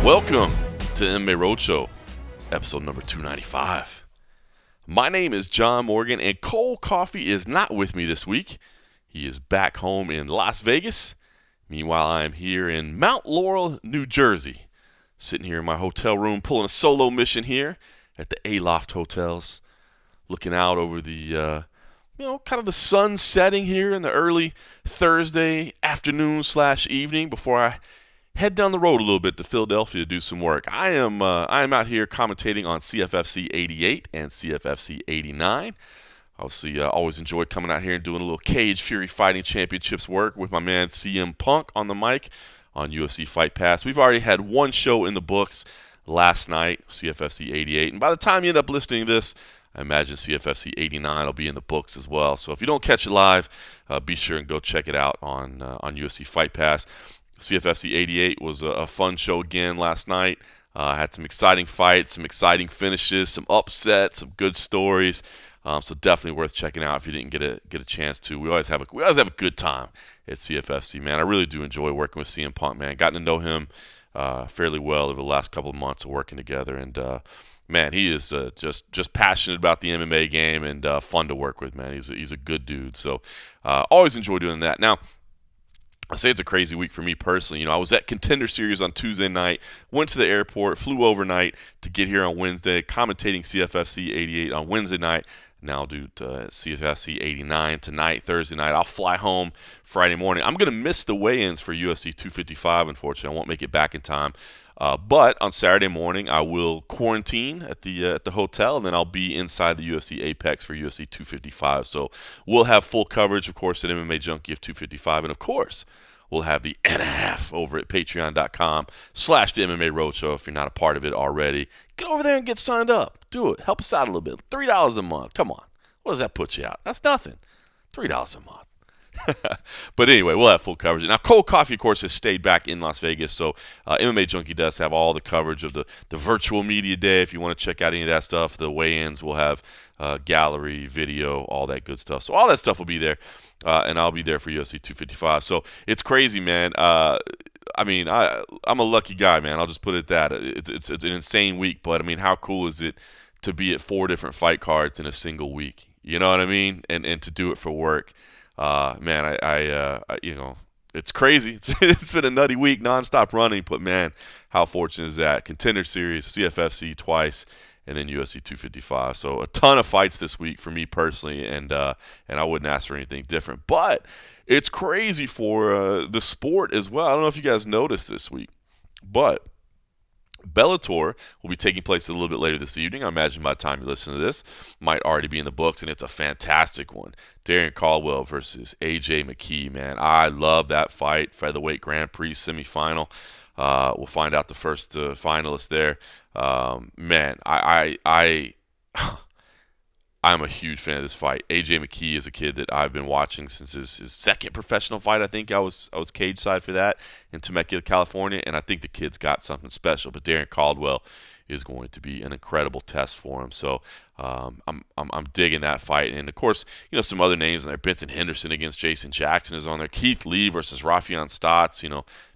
Welcome to MMA Roadshow, episode number 295. My name is John Morgan, and Cole Coffee is not with me this week. He is back home in Las Vegas. Meanwhile, I am here in Mount Laurel, New Jersey, sitting here in my hotel room, pulling a solo mission here at the Aloft Hotels, looking out over the, kind of the sun setting here in the early Thursday afternoon / evening before I head down the road a little bit to Philadelphia to do some work. I am out here commentating on CFFC 88 and CFFC 89. Obviously, always enjoy coming out here and doing a little Cage Fury Fighting Championships work with my man CM Punk on the mic on UFC Fight Pass. We've already had one show in the books last night, CFFC 88. And by the time you end up listening to this, I imagine CFFC 89 will be in the books as well. So if you don't catch it live, be sure and go check it out on UFC Fight Pass. CFFC 88 was a fun show again last night. Had some exciting fights, some exciting finishes, some upsets, some good stories. So definitely worth checking out if you didn't get a chance to. We always have a good time at CFFC, man. I really do enjoy working with CM Punk, man. Gotten to know him fairly well over the last couple of months of working together, and man, he is just passionate about the MMA game and fun to work with, man. He's a good dude. So always enjoy doing that. Now, I say it's a crazy week for me personally. I was at Contender Series on Tuesday night, went to the airport, flew overnight to get here on Wednesday, commentating CFFC 88 on Wednesday night. Now I'll do CFFC 89 tonight, Thursday night. I'll fly home Friday morning. I'm going to miss the weigh-ins for UFC 255, unfortunately. I won't make it back in time. But on Saturday morning, I will quarantine at the hotel, and then I'll be inside the UFC Apex for UFC 255. So we'll have full coverage, of course, at MMA Junkie of 255. And, of course, we'll have the and-a-half over at patreon.com/the MMA Roadshow if you're not a part of it already. Get over there and get signed up. Do it. Help us out a little bit. $3 a month. Come on. What does that put you out? That's nothing. $3 a month. But anyway, we'll have full coverage. Now, Cole Coffee, of course, has stayed back in Las Vegas, so MMA Junkie does have all the coverage of the virtual media day. If you want to check out any of that stuff, the weigh-ins, we'll have gallery, video, all that good stuff. So all that stuff will be there, and I'll be there for UFC 255. So it's crazy, man. I'm a lucky guy, man. I'll just put it at that. It's an insane week, but, how cool is it to be at 4 different fight cards in a single week? You know what I mean? And to do it for work. Man, it's crazy. It's been a nutty week, nonstop running, but man, how fortunate is that? Contender Series, CFFC twice, and then UFC 255. So a ton of fights this week for me personally, and I wouldn't ask for anything different. But it's crazy for the sport as well. I don't know if you guys noticed this week, but Bellator will be taking place a little bit later this evening. I imagine by the time you listen to this, might already be in the books, and it's a fantastic one. Darren Caldwell versus AJ McKee, man. I love that fight. Featherweight Grand Prix semifinal. We'll find out the first finalist there. Man, I'm a huge fan of this fight. AJ McKee is a kid that I've been watching since his second professional fight. I think I was cage side for that in Temecula, California, and I think the kid's got something special. But Darren Caldwell is going to be an incredible test for him. So I'm digging that fight. And of course, some other names in there. Benson Henderson against Jason Jackson is on there. Keith Lee versus Rafion Stotts.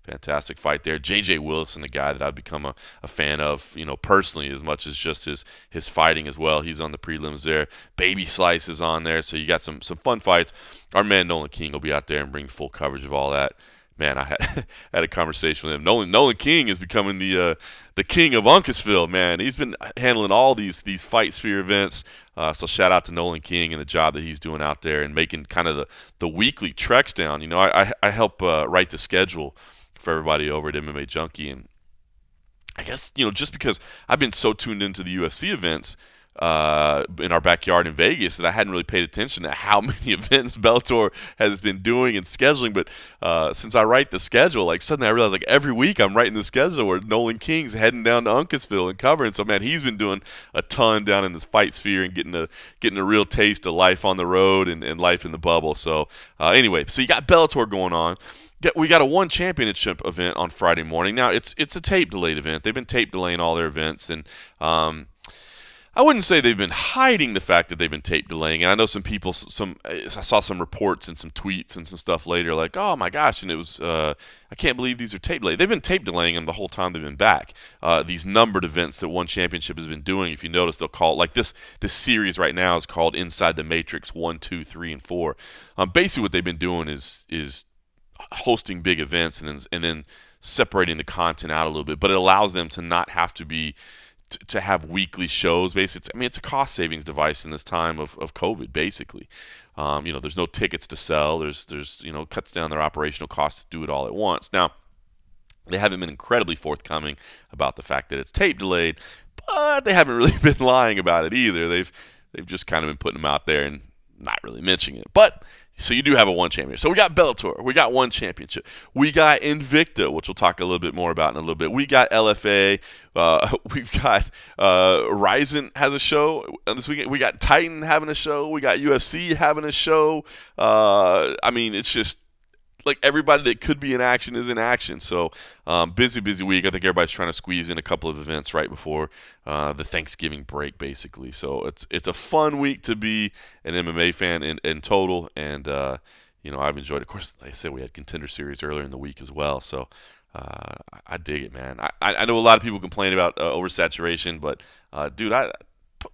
Fantastic fight there. J.J. Wilson, a guy that I've become a fan of, personally, as much as just his fighting as well. He's on the prelims there. Baby Slice is on there. So you got some fun fights. Our man Nolan King will be out there and bring full coverage of all that. Man, I had a conversation with him. Nolan King is becoming the king of Uncasville, man. He's been handling all these Fight Sphere events. So shout out to Nolan King and the job that he's doing out there and making kind of the weekly treks down. I help write the schedule for everybody over at MMA Junkie, and I guess just because I've been so tuned into the UFC events in our backyard in Vegas that I hadn't really paid attention to how many events Bellator has been doing and scheduling. But since I write the schedule, suddenly I realize every week I'm writing the schedule where Nolan King's heading down to Uncasville and covering. So man, he's been doing a ton down in this Fight Sphere and getting a real taste of life on the road and life in the bubble. So anyway, so you got Bellator going on. We got a one championship event on Friday morning. Now it's a tape delayed event. They've been tape delaying all their events, and I wouldn't say they've been hiding the fact that they've been tape delaying. And I know some people, I saw some reports and some tweets and some stuff later, like, oh my gosh, and it was, I can't believe these are tape delayed. They've been tape delaying them the whole time they've been back. These numbered events that One Championship has been doing, if you notice, they'll call it, like this series right now is called Inside the Matrix 1, 2, 3, and 4. Basically, what they've been doing is hosting big events and then separating the content out a little bit, but it allows them to not have to be to have weekly shows. Basically, it's a cost savings device in this time of COVID. Basically, there's no tickets to sell. There's cuts down their operational costs to do it all at once. Now, they haven't been incredibly forthcoming about the fact that it's tape delayed, but they haven't really been lying about it either. They've just kind of been putting them out there and not really mentioning it. But so you do have a One Championship. So we got Bellator. We got One Championship. We got Invicta, which we'll talk a little bit more about in a little bit. We got LFA. We've got Ryzen has a show this weekend. We got Titan having a show. We got UFC having a show. It's just like everybody that could be in action is in action. So busy week. I think everybody's trying to squeeze in a couple of events right before the Thanksgiving break, basically. So it's a fun week to be an MMA fan in total. And, I've enjoyed it. Of course, like I said, we had Contender Series earlier in the week as well. So I dig it, man. I know a lot of people complain about oversaturation, but, dude, I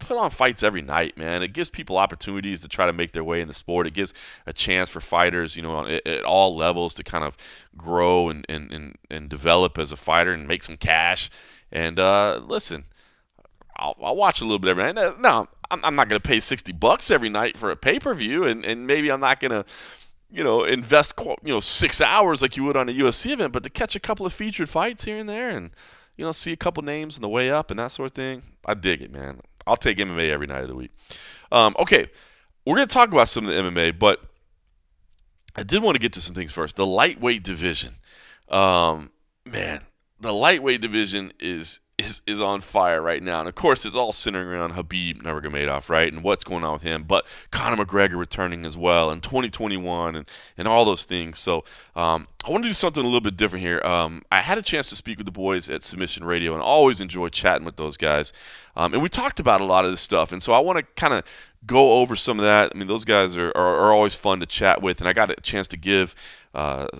put on fights every night, man. It gives people opportunities to try to make their way in the sport. It gives a chance for fighters, at all levels to kind of grow and develop as a fighter and make some cash. And listen, I'll watch a little bit every night. No, I'm not going to pay $60 every night for a pay-per-view, and maybe I'm not going to invest 6 hours like you would on a UFC event, but to catch a couple of featured fights here and there and see a couple names on the way up and that sort of thing, I dig it, man. I'll take MMA every night of the week. Okay, we're going to talk about some of the MMA, but I did want to get to some things first. The lightweight division. Man, the lightweight division is on fire right now. And, of course, it's all centering around Khabib Nurmagomedov, right, and what's going on with him. But Conor McGregor returning as well in 2021 and all those things. So I want to do something a little bit different here. I had a chance to speak with the boys at Submission Radio, and I always enjoy chatting with those guys. And we talked about a lot of this stuff. And so I want to kind of go over some of that. I mean, those guys are always fun to chat with, and I got a chance to give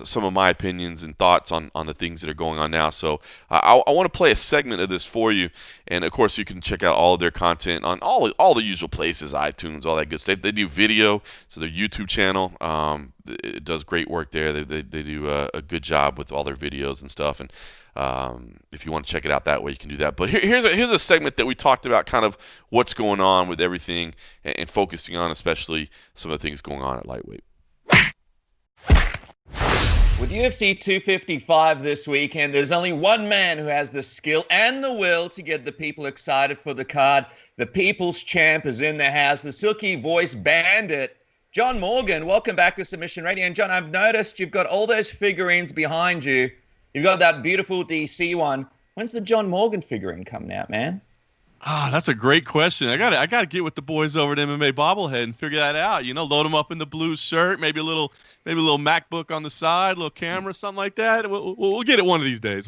some of my opinions and thoughts on the things that are going on now. So I want to play a segment of this for you, and of course you can check out all of their content on all the usual places, iTunes, all that good stuff. They do video, so their YouTube channel it does great work there. They do a good job with all their videos and stuff, and if you want to check it out that way, you can do that. But here's a segment that we talked about, kind of what's going on with everything, and focusing on especially some of the things going on at lightweight. With UFC 255 this weekend, there's only one man who has the skill and the will to get the people excited for the card. The people's champ is in the house, the silky voice bandit, John Morgan. Welcome back to Submission Radio. And John, I've noticed you've got all those figurines behind you. You've got that beautiful DC one. When's the John Morgan figurine coming out, man? That's a great question. I gotta get with the boys over at MMA Bobblehead and figure that out. Load them up in the blue shirt, maybe a little MacBook on the side, a little camera, something like that. We'll get it one of these days.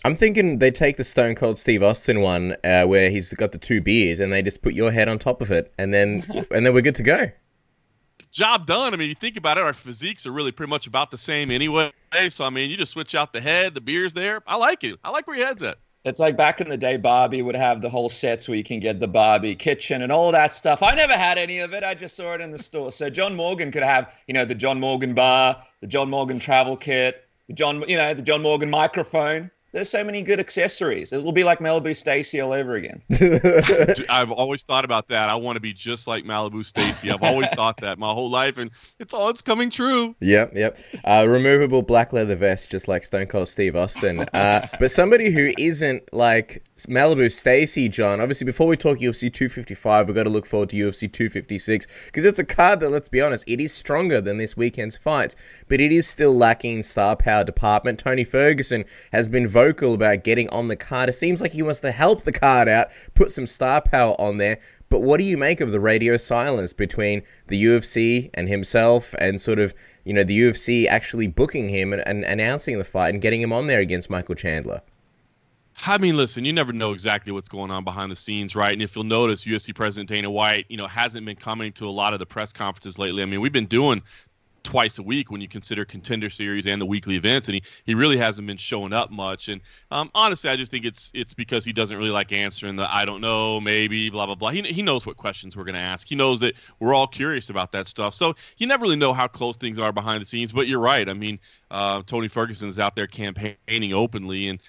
I'm thinking they take the Stone Cold Steve Austin one where he's got the two beers, and they just put your head on top of it, and then we're good to go. Job done. I mean, you think about it, our physiques are really pretty much about the same anyway. So I mean, you just switch out the head, the beer's there. I like it. I like where your head's at. It's like back in the day, Barbie would have the whole sets where you can get the Barbie kitchen and all that stuff. I never had any of it. I just saw it in the store. So John Morgan could have, the John Morgan bar, the John Morgan travel kit, the John Morgan microphone. There's so many good accessories. It'll be like Malibu Stacy all over again. I've always thought about that. I want to be just like Malibu Stacy. I've always thought that my whole life, and it's coming true. Yep. Removable black leather vest, just like Stone Cold Steve Austin. But somebody who isn't like Malibu Stacy, John, obviously before we talk UFC 255, we've got to look forward to UFC 256, because it's a card that, let's be honest, it is stronger than this weekend's fights, but it is still lacking star power department. Tony Ferguson has been vocal about getting on the card. It seems like he wants to help the card out, put some star power on there. But what do you make of the radio silence between the UFC and himself, and sort of, the UFC actually booking him and announcing the fight and getting him on there against Michael Chandler? I mean, listen, you never know exactly what's going on behind the scenes, right? And if you'll notice, UFC President Dana White, hasn't been coming to a lot of the press conferences lately. I mean, we've been doing twice a week when you consider Contender Series and the weekly events, and he really hasn't been showing up much. And honestly, I just think it's because he doesn't really like answering the I don't know, maybe, blah blah blah. He knows what questions we're going to ask. He knows that we're all curious about that stuff. So you never really know how close things are behind the scenes. But you're right. I mean, Tony Ferguson's out there campaigning openly, and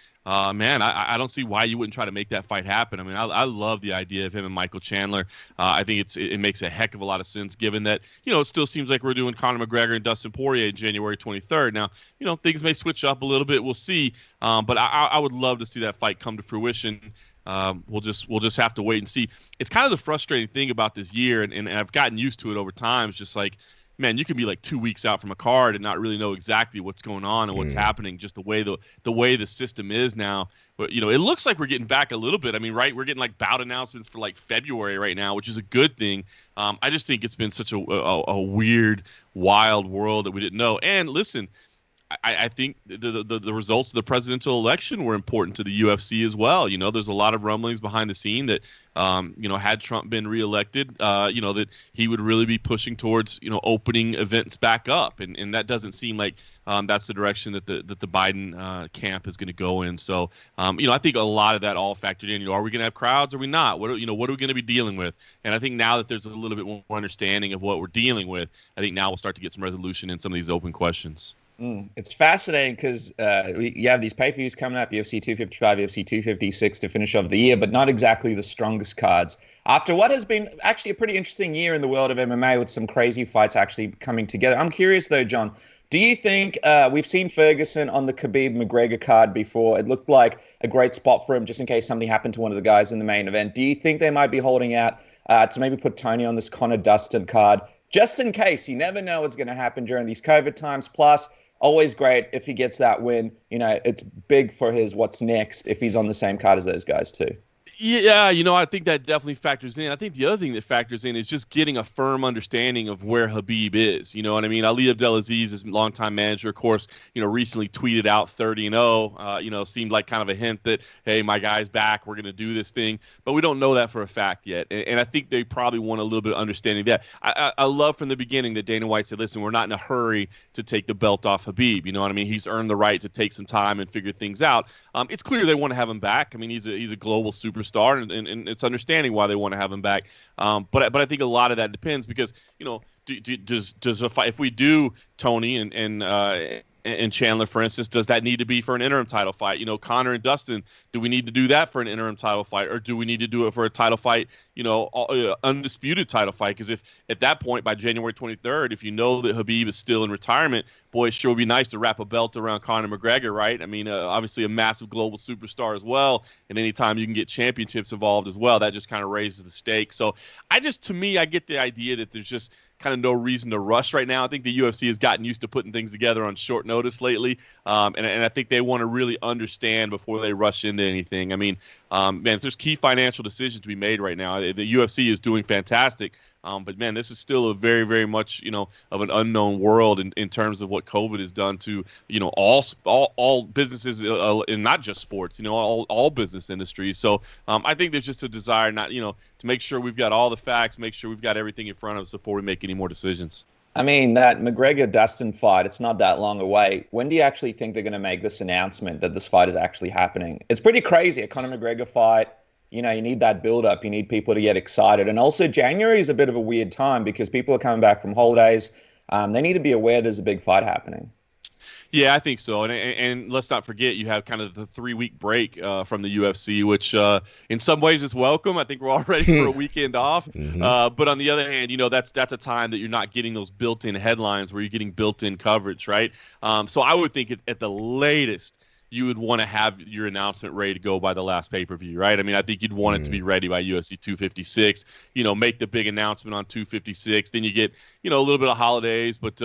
man, I don't see why you wouldn't try to make that fight happen. I mean, I love the idea of him and Michael Chandler. I think it makes a heck of a lot of sense, given that, it still seems like we're doing Conor McGregor and Dustin Poirier January 23rd. Now, things may switch up a little bit. We'll see. But I would love to see that fight come to fruition. We'll just have to wait and see. It's kind of the frustrating thing about this year, and I've gotten used to it over time. It's just like, man, you can be like 2 weeks out from a card and not really know exactly what's going on and what's happening, just the way the system is now. But, it looks like we're getting back a little bit. I mean, right, we're getting like bout announcements for like February right now, which is a good thing. I just think it's been such a weird, wild world that we didn't know. And listen, I think the results of the presidential election were important to the UFC as well. There's a lot of rumblings behind the scene that, had Trump been reelected, that he would really be pushing towards, opening events back up. And that doesn't seem like that's the direction that the Biden camp is going to go in. So, I think a lot of that all factored in. Are we going to have crowds? Or are we not? What are we going to be dealing with? And I think now that there's a little bit more understanding of what we're dealing with, I think now we'll start to get some resolution in some of these open questions. It's fascinating because you have these pay-per-views coming up, UFC 255, UFC 256 to finish off the year, but not exactly the strongest cards. After what has been actually a pretty interesting year in the world of MMA with some crazy fights actually coming together. I'm curious though, John, do you think we've seen Ferguson on the Khabib-McGregor card before? It looked like a great spot for him just in case something happened to one of the guys in the main event. Do you think they might be holding out to maybe put Tony on this Conor-Dustin card just in case? You never know what's going to happen during these COVID times. Plus, always great if he gets that win. It's big for his what's next if he's on the same card as those guys too. Yeah, I think that definitely factors in. I think the other thing that factors in is just getting a firm understanding of where Khabib is. You know what I mean? Ali Abdelaziz, his longtime manager, of course, recently tweeted out 30-0. Seemed like kind of a hint that, hey, my guy's back. We're going to do this thing. But we don't know that for a fact yet. And I think they probably want a little bit of understanding of that. I love from the beginning that Dana White said, listen, we're not in a hurry to take the belt off Khabib. You know what I mean? He's earned the right to take some time and figure things out. It's clear they want to have him back. I mean, he's a global superstar. And it's understanding why they want to have him back. But I think a lot of that depends because, does a fight, if we do Tony and Chandler, for instance, does that need to be for an interim title fight? Conor and Dustin, do we need to do that for an interim title fight, or do we need to do it for a title fight, undisputed title fight? Because if at that point, by January 23rd, if you know that Khabib is still in retirement, boy, it sure would be nice to wrap a belt around Conor McGregor, right? I mean, obviously a massive global superstar as well, and anytime you can get championships involved as well, that just kind of raises the stakes. So to me, I get the idea that there's just kind of no reason to rush right now. I think the UFC has gotten used to putting things together on short notice lately, and I think they want to really understand before they rush into anything. I mean, man, if there's key financial decisions to be made right now, the UFC is doing fantastic. But man, this is still a very, very much, of an unknown world in terms of what COVID has done to, all businesses, and not just sports, all business industries. So I think there's just a desire to make sure we've got all the facts, make sure we've got everything in front of us before we make any more decisions. I mean, that McGregor-Dustin fight, it's not that long away. When do you actually think they're going to make this announcement that this fight is actually happening? It's pretty crazy. A Conor McGregor fight, you need that build-up. You need people to get excited. And also, January is a bit of a weird time because people are coming back from holidays. They need to be aware there's a big fight happening. Yeah, I think so. And let's not forget, you have kind of the 3-week break from the UFC, which in some ways is welcome. I think we're all ready for a weekend off. But on the other hand, that's a time that you're not getting those built-in headlines where you're getting built-in coverage, right? So I would think at the latest, you would want to have your announcement ready to go by the last pay-per-view, right? I mean, I think you'd want it to be ready by UFC 256, make the big announcement on 256. Then you get, a little bit of holidays, but,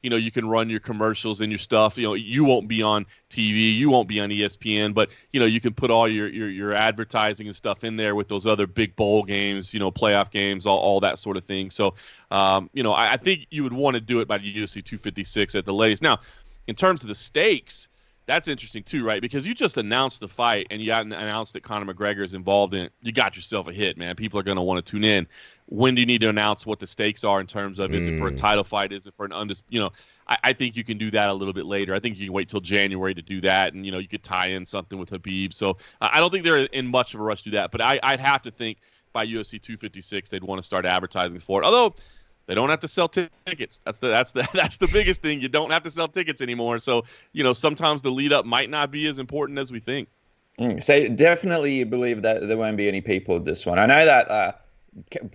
you can run your commercials and your stuff. You won't be on TV, you won't be on ESPN, but, you can put all your advertising and stuff in there with those other big bowl games, playoff games, all that sort of thing. So, I think you would want to do it by the UFC 256 at the latest. Now, in terms of the stakes, That's interesting too, right? Because you just announced the fight and you got announced that Conor McGregor is involved in it. You got yourself a hit, man. People are going to want to tune in. When do you need to announce what the stakes are in terms of is it for a title fight? Is it for an I think you can do that a little bit later. I think you can wait till January to do that, and you could tie in something with Habib. So I don't think they're in much of a rush to do that. But I'd have to think by UFC 256 they'd want to start advertising for it. Although they don't have to sell tickets. That's the biggest thing. You don't have to sell tickets anymore. So, sometimes the lead up might not be as important as we think. So definitely you believe that there won't be any people at this one. I know that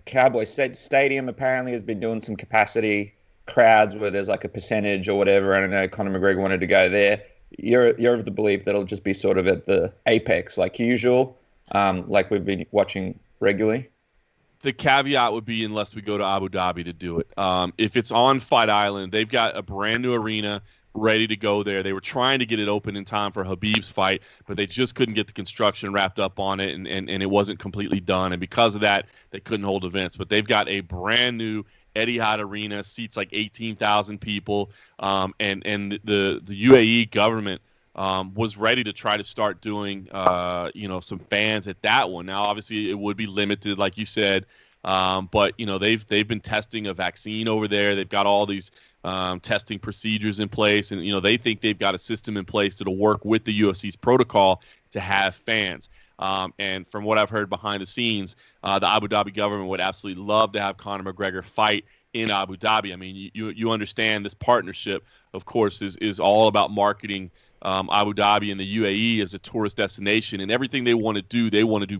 Cowboy Stadium apparently has been doing some capacity crowds where there's like a percentage or whatever. I don't know, Conor McGregor wanted to go there. You're of the belief that it'll just be sort of at the apex like usual, like we've been watching regularly? The caveat would be unless we go to Abu Dhabi to do it. If it's on Fight Island, they've got a brand new arena ready to go there. They were trying to get it open in time for Habib's fight, but they just couldn't get the construction wrapped up on it, and it wasn't completely done. And because of that, they couldn't hold events. But they've got a brand new Etihad Arena, seats like 18,000 people, and the UAE government was ready to try to start doing, some fans at that one. Now, obviously, it would be limited, like you said, but they've been testing a vaccine over there. They've got all these testing procedures in place, and they think they've got a system in place that'll work with the UFC's protocol to have fans. And from what I've heard behind the scenes, the Abu Dhabi government would absolutely love to have Conor McGregor fight in Abu Dhabi. I mean, you understand this partnership, of course, is all about marketing Abu Dhabi and the UAE as a tourist destination, and everything they want to do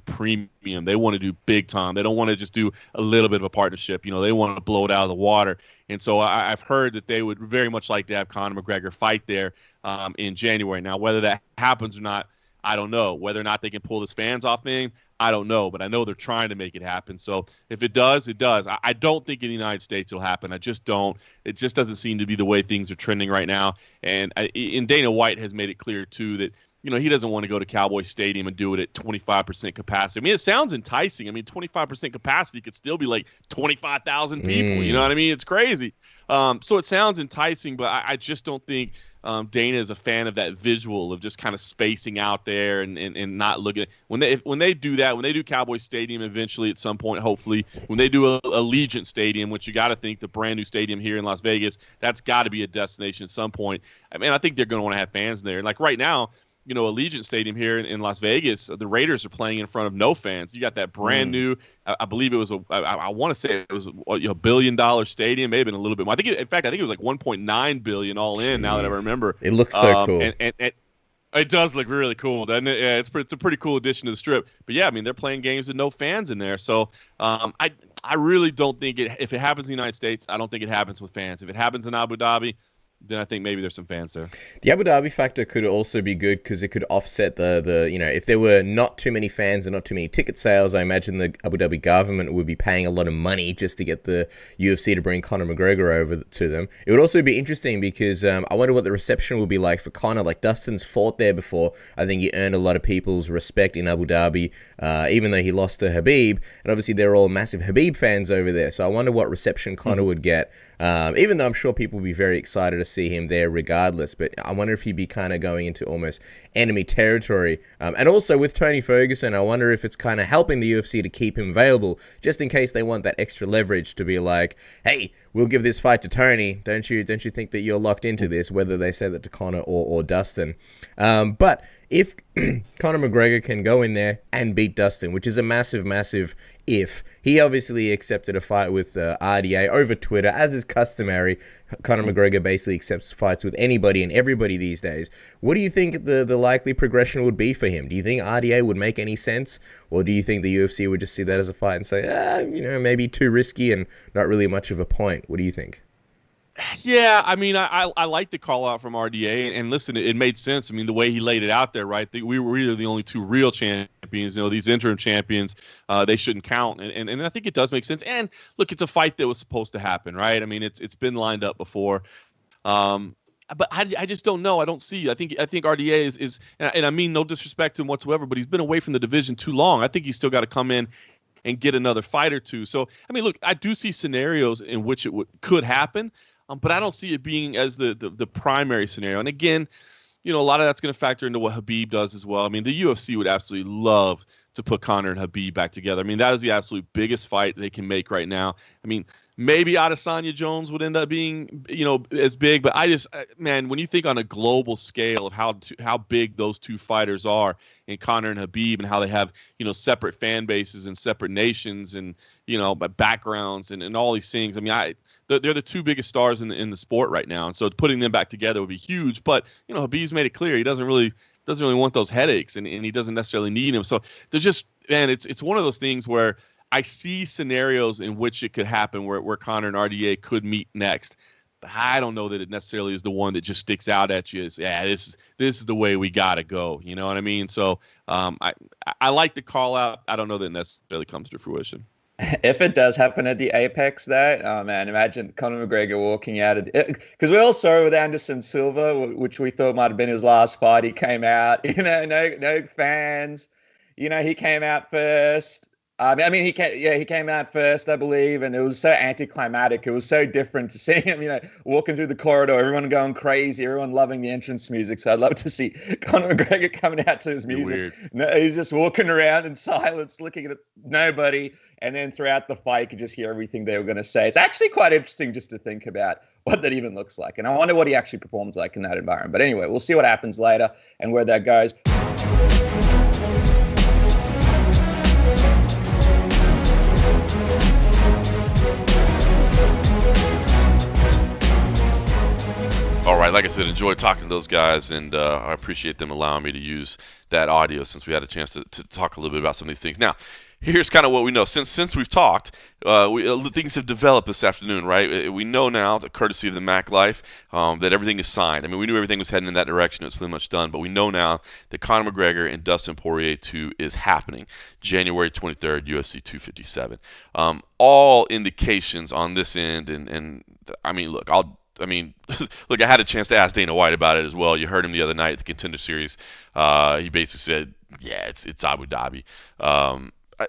premium. They want to do big time. They don't want to just do a little bit of a partnership. They want to blow it out of the water. And so I've heard that they would very much like to have Conor McGregor fight there in January. Now, whether that happens or not, I don't know. Whether or not they can pull this fans off thing, I don't know. But I know they're trying to make it happen. So if it does, it does. I don't think in the United States it'll happen. I just don't. It just doesn't seem to be the way things are trending right now. And Dana White has made it clear, too, that he doesn't want to go to Cowboy Stadium and do it at 25% capacity. I mean, it sounds enticing. I mean, 25% capacity could still be like 25,000 people. You know what I mean? It's crazy. So it sounds enticing, but I just don't think Dana is a fan of that visual of just kind of spacing out there and not looking. When they do that, when they do Cowboy Stadium eventually at some point, hopefully, when they do a Allegiant Stadium, which you got to think the brand new stadium here in Las Vegas, that's got to be a destination at some point. I mean, I think they're going to want to have fans there. Like right now, Allegiant Stadium here in Las Vegas, the Raiders are playing in front of no fans. You got that brand new, I believe it was I want to say it was a $1 billion stadium, maybe a little bit more. I think it was like 1.9 billion all in. Jeez. Now that I remember, it looks so cool. And it does look really cool, doesn't it? Yeah, it's a pretty cool addition to the Strip. But yeah, I mean, they're playing games with no fans in there. So I really don't think if it happens in the United States, I don't think it happens with fans. If it happens in Abu Dhabi, then I think maybe there's some fans there. The Abu Dhabi factor could also be good because it could offset the if there were not too many fans and not too many ticket sales, I imagine the Abu Dhabi government would be paying a lot of money just to get the UFC to bring Conor McGregor over to them. It would also be interesting because I wonder what the reception would be like for Conor. Like Dustin's fought there before. I think he earned a lot of people's respect in Abu Dhabi, even though he lost to Habib. And obviously they're all massive Habib fans over there. So I wonder what reception Conor would get. Even though I'm sure people will be very excited to see him there regardless, but I wonder if he'd be kind of going into almost enemy territory. And also with Tony Ferguson, I wonder if it's kind of helping the UFC to keep him available, just in case they want that extra leverage to be like, hey, we'll give this fight to Tony. Don't you think that you're locked into this, whether they say that to Conor or Dustin. But if Conor McGregor can go in there and beat Dustin, which is a massive, massive if. He obviously accepted a fight with RDA over Twitter, as is customary. Conor McGregor basically accepts fights with anybody and everybody these days. What do you think the likely progression would be for him? Do you think RDA would make any sense? Or do you think the UFC would just see that as a fight and say, maybe too risky and not really much of a point? What do you think? Yeah, I mean, I like the call out from RDA, and listen, it made sense. I mean, the way he laid it out there, right? We were really the only two real champions. These interim champions, they shouldn't count, and I think it does make sense. And look, it's a fight that was supposed to happen, right? I mean, it's been lined up before, but I just don't know. I don't see. I think RDA is, and I mean no disrespect to him whatsoever, but he's been away from the division too long. I think he's still got to come in and get another fight or two. So, I mean, look, I do see scenarios in which it could happen. But I don't see it being as the primary scenario. And again, a lot of that's going to factor into what Khabib does as well. I mean, the UFC would absolutely love to put Conor and Khabib back together. I mean, that is the absolute biggest fight they can make right now. I mean, maybe Adesanya Jones would end up being, as big, but man, when you think on a global scale of how big those two fighters are, in Conor and Khabib, and how they have, separate fan bases and separate nations and, backgrounds and all these things. I mean, they're the two biggest stars in the sport right now, and so putting them back together would be huge. But Khabib's made it clear he doesn't really want those headaches, and he doesn't necessarily need them. So there's just, man, it's one of those things where I see scenarios in which it could happen where Conor and RDA could meet next. But I don't know that it necessarily is the one that just sticks out at you as, this is the way we gotta go. You know what I mean? So I like the call out. I don't know that it necessarily comes to fruition. If it does happen at the Apex, though, oh man, imagine Conor McGregor walking out of because we all saw it with Anderson Silva, which we thought might have been his last fight. He came out, no fans. He came out first. He came out first, I believe, and it was so anticlimactic. It was so different to see him, walking through the corridor, everyone going crazy, everyone loving the entrance music. So I'd love to see Conor McGregor coming out to his music. No, he's just walking around in silence, looking at nobody. And then throughout the fight, you could just hear everything they were going to say. It's actually quite interesting just to think about what that even looks like. And I wonder what he actually performs like in that environment. But anyway, we'll see what happens later and where that goes. All right, like I said, enjoy talking to those guys, and I appreciate them allowing me to use that audio since we had a chance to talk a little bit about some of these things. Now, here's kind of what we know. Since we've talked, things have developed this afternoon, right? We know now, the courtesy of the Mac Life, that everything is signed. I mean, we knew everything was heading in that direction. It was pretty much done. But we know now that Conor McGregor and Dustin Poirier 2 is happening January 23rd, UFC 257. All indications on this end, and I mean, look, look, I had a chance to ask Dana White about it as well. You heard him the other night at the Contender Series. He basically said, yeah, it's Abu Dhabi.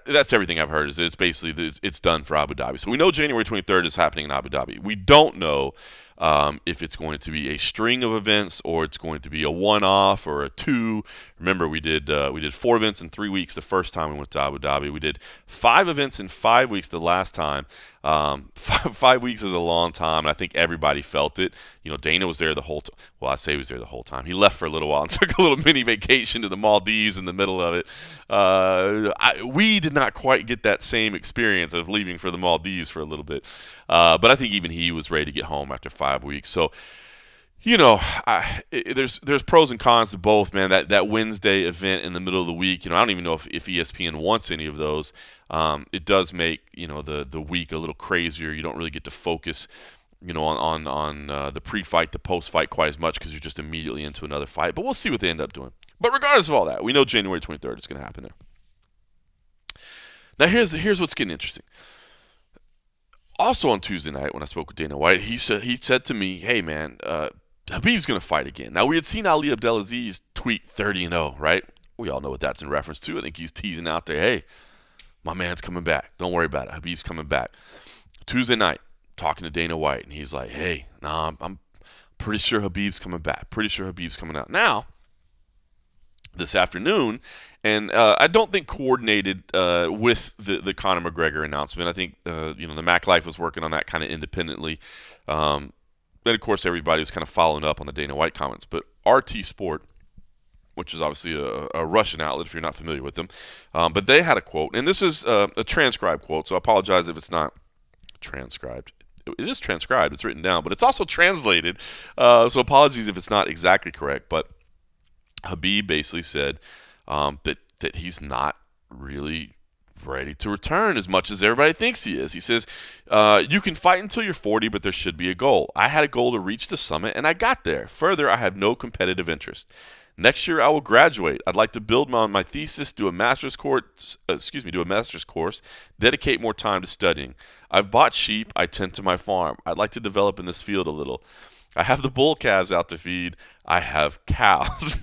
That's everything I've heard. Is it's basically it's done for Abu Dhabi. So we know January 23rd is happening in Abu Dhabi. We don't know if it's going to be a string of events or it's going to be a one-off or a two. Remember, we did 4 events in 3 weeks the first time we went to Abu Dhabi. We did 5 events in 5 weeks the last time. 5 weeks is a long time, and I think everybody felt it. Dana was there the whole time. Well, I say he was there the whole time. He left for a little while and took a little mini vacation to the Maldives in the middle of it. We did not quite get that same experience of leaving for the Maldives for a little bit. But I think even he was ready to get home after 5 weeks. So, there's pros and cons to both, man. That Wednesday event in the middle of the week, I don't even know if ESPN wants any of those. It does make, the week a little crazier. You don't really get to focus, on the pre-fight, the post-fight quite as much because you're just immediately into another fight. But we'll see what they end up doing. But regardless of all that, we know January 23rd is going to happen there. Now here's what's getting interesting. Also on Tuesday night when I spoke with Dana White, he said to me, "Hey man, Khabib's going to fight again." Now we had seen Ali Abdelaziz tweet 30-0, right? We all know what that's in reference to. I think he's teasing out there, "Hey, my man's coming back. Don't worry about it. Khabib's coming back." Tuesday night, talking to Dana White, and he's like, "Hey, nah, I'm pretty sure Khabib's coming back. Pretty sure Khabib's coming out." Now, this afternoon, and I don't think coordinated with the Conor McGregor announcement. I think the Mac Life was working on that kind of independently. Then of course everybody was kind of following up on the Dana White comments. But RT Sport, which is obviously a Russian outlet if you're not familiar with them, but they had a quote, and this is a transcribed quote. So I apologize if it's not transcribed. It is transcribed. It's written down, but it's also translated. So apologies if it's not exactly correct. But Khabib basically said that he's not really ready to return as much as everybody thinks he is. He says, "You can fight until you're 40, but there should be a goal. I had a goal to reach the summit, and I got there. Further, I have no competitive interest. Next year, I will graduate. I'd like to build on my thesis, do a master's course, dedicate more time to studying. I've bought sheep. I tend to my farm. I'd like to develop in this field a little. I have the bull calves out to feed. I have cows.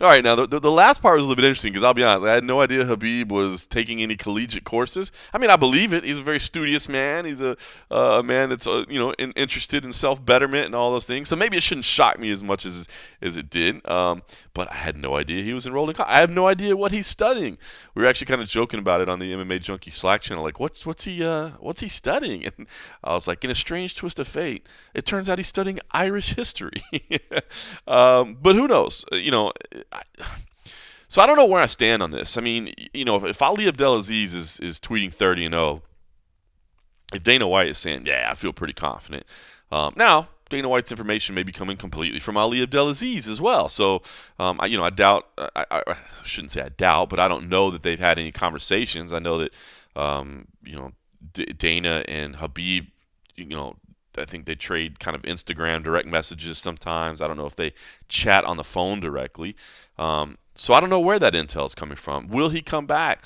All right, now the last part was a little bit interesting because I'll be honest, I had no idea Khabib was taking any collegiate courses. I mean, I believe it. He's a very studious man. He's a man that's interested in self-betterment and all those things. So maybe it shouldn't shock me as much as it did. But I had no idea he was enrolled in college. I have no idea what he's studying. We were actually kind of joking about it on the MMA Junkie Slack channel, like what's he studying? And I was like, in a strange twist of fate, it turns out he's studying Irish history. But who knows? So I don't know where I stand on this. I mean, if Ali Abdelaziz is tweeting 30-0, if Dana White is saying, yeah, I feel pretty confident. Now, Dana White's information may be coming completely from Ali Abdelaziz as well. So, I doubt, I shouldn't say I doubt, but I don't know that they've had any conversations. I know that, Dana and Khabib, I think they trade kind of Instagram direct messages sometimes. I don't know if they chat on the phone directly. So I don't know where that intel is coming from. Will he come back?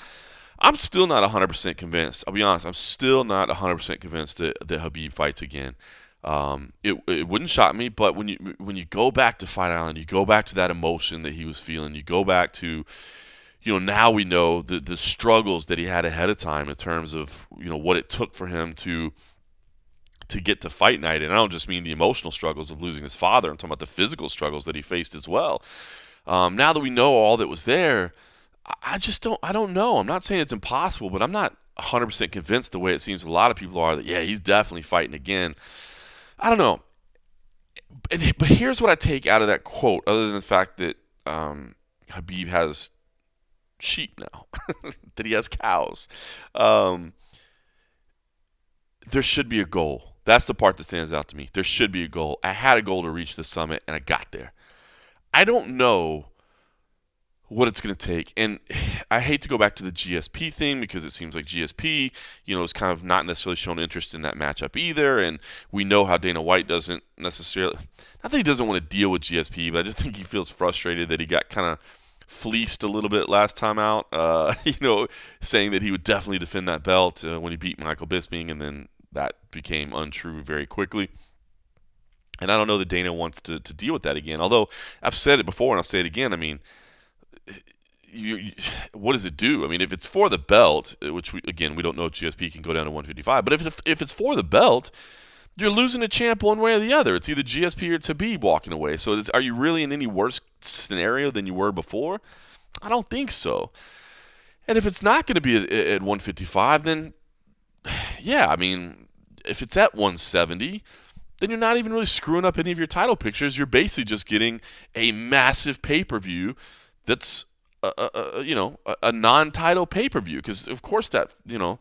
I'm still not 100% convinced. I'll be honest. I'm still not 100% convinced that Khabib fights again. It wouldn't shock me, but when you go back to Fight Island, you go back to that emotion that he was feeling. You go back to, now we know the struggles that he had ahead of time in terms of what it took for him to get to fight night. And I don't just mean the emotional struggles of losing his father. I'm talking about the physical struggles that he faced as well. Now that we know all that was there, I don't know. I'm not saying it's impossible, but I'm not 100% convinced the way it seems a lot of people are that, yeah, he's definitely fighting again. I don't know. But here's what I take out of that quote, other than the fact that Khabib has sheep now, that he has cows. There should be a goal. That's the part that stands out to me. There should be a goal. I had a goal to reach the summit, and I got there. I don't know what it's going to take. And I hate to go back to the GSP thing because it seems like GSP, is kind of not necessarily shown interest in that matchup either. And we know how Dana White doesn't necessarily, not that he doesn't want to deal with GSP, but I just think he feels frustrated that he got kind of fleeced a little bit last time out, saying that he would definitely defend that belt when he beat Michael Bisping, and then that became untrue very quickly. And I don't know that Dana wants to deal with that again. Although I've said it before and I'll say it again. I mean, what does it do? I mean, if it's for the belt, which we don't know if GSP can go down to 155, but if it's for the belt, you're losing a champ one way or the other. It's either GSP or Khabib walking away. So are you really in any worse scenario than you were before? I don't think so. And if it's not going to be at 155, then yeah, I mean, if it's at 170, then you're not even really screwing up any of your title pictures. You're basically just getting a massive pay-per-view that's a non-title pay-per-view. Because of course that, I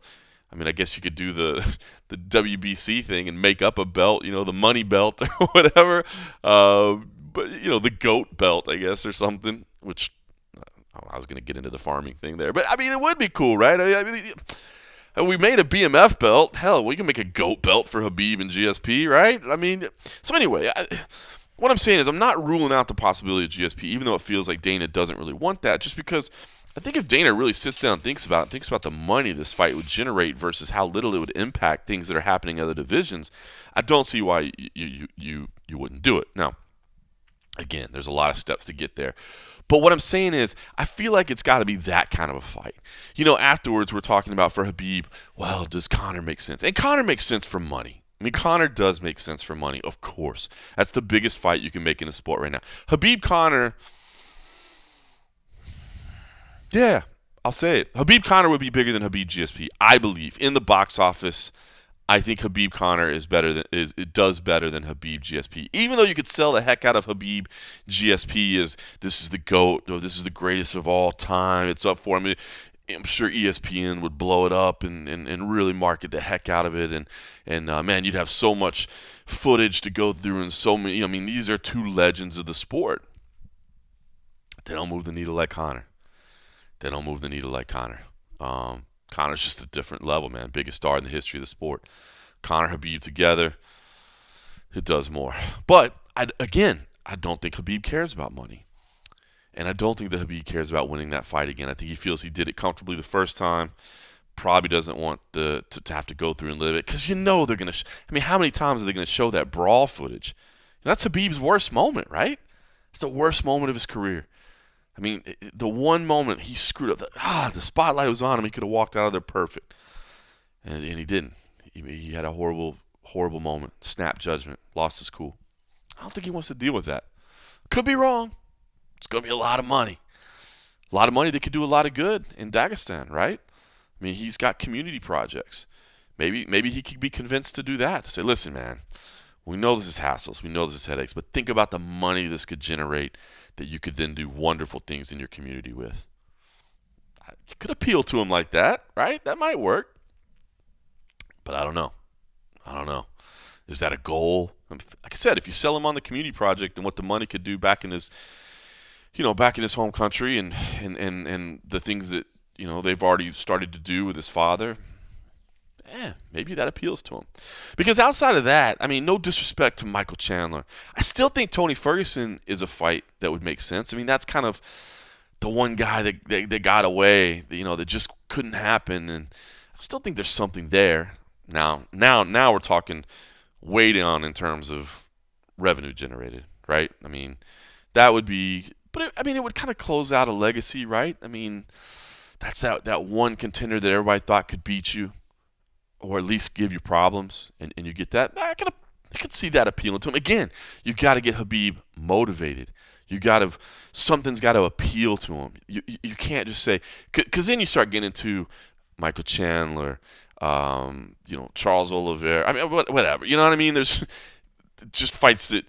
mean, I guess you could do the WBC thing and make up a belt, the money belt or whatever. But the GOAT belt, I guess, or something, which I was going to get into the farming thing there. But I mean, it would be cool, right? I mean, we made a BMF belt. Hell, we can make a GOAT belt for Khabib and GSP, right? I mean, so anyway, what I'm saying is I'm not ruling out the possibility of GSP, even though it feels like Dana doesn't really want that, just because I think if Dana really sits down and thinks about the money this fight would generate versus how little it would impact things that are happening in other divisions, I don't see why you wouldn't do it. Now, again, there's a lot of steps to get there. But what I'm saying is, I feel like it's got to be that kind of a fight. Afterwards we're talking about for Khabib, well, does Conor make sense? And Conor makes sense for money. I mean, Conor does make sense for money, of course. That's the biggest fight you can make in the sport right now. Khabib-Conor, yeah, I'll say it. Khabib-Conor would be bigger than Khabib-GSP, I believe. In the box office, I think Khabib-Conor does better than Khabib-GSP. Even though you could sell the heck out of Khabib-GSP as this is the GOAT, or this is the greatest of all time, it's up for him. I'm sure ESPN would blow it up and really market the heck out of it. And man, you'd have so much footage to go through and so many. I mean, these are two legends of the sport. They don't move the needle like Conor. Conor's just a different level, man. Biggest star in the history of the sport. Conor, Khabib together, it does more. But, I don't think Khabib cares about money. And I don't think that Khabib cares about winning that fight again. I think he feels he did it comfortably the first time. Probably doesn't want to have to go through and live it. Because they're going to how many times are they going to show that brawl footage? That's Khabib's worst moment, right? It's the worst moment of his career. I mean, the one moment he screwed up, the spotlight was on him. He could have walked out of there perfect, and he didn't. He had a horrible moment. Snap judgment. Lost his cool. I don't think he wants to deal with that. Could be wrong. It's going to be a lot of money. A lot of money that could do a lot of good in Dagestan, right? I mean, he's got community projects. Maybe he could be convinced to do that. To say, listen, man, we know this is hassles. We know this is headaches. But think about the money this could generate that you could then do wonderful things in your community with. You could appeal to him like that, right? That might work. But I don't know. Is that a goal? Like I said, if you sell him on the community project and what the money could do back in his home country and the things that, they've already started to do with his father, maybe that appeals to him. Because outside of that, I mean, no disrespect to Michael Chandler, I still think Tony Ferguson is a fight that would make sense. I mean, that's kind of the one guy that got away, that just couldn't happen, and I still think there's something there. Now we're talking way down in terms of revenue generated, right? I mean, that would be, but it would kind of close out a legacy, right? I mean, that's that one contender that everybody thought could beat you, or at least give you problems, and you get that. I could see that appealing to him. Again, you got to get Khabib motivated. Something's got to appeal to him. You can't just say, because then you start getting into Michael Chandler, Charles Oliveira. I mean, whatever. You know what I mean? There's just fights that,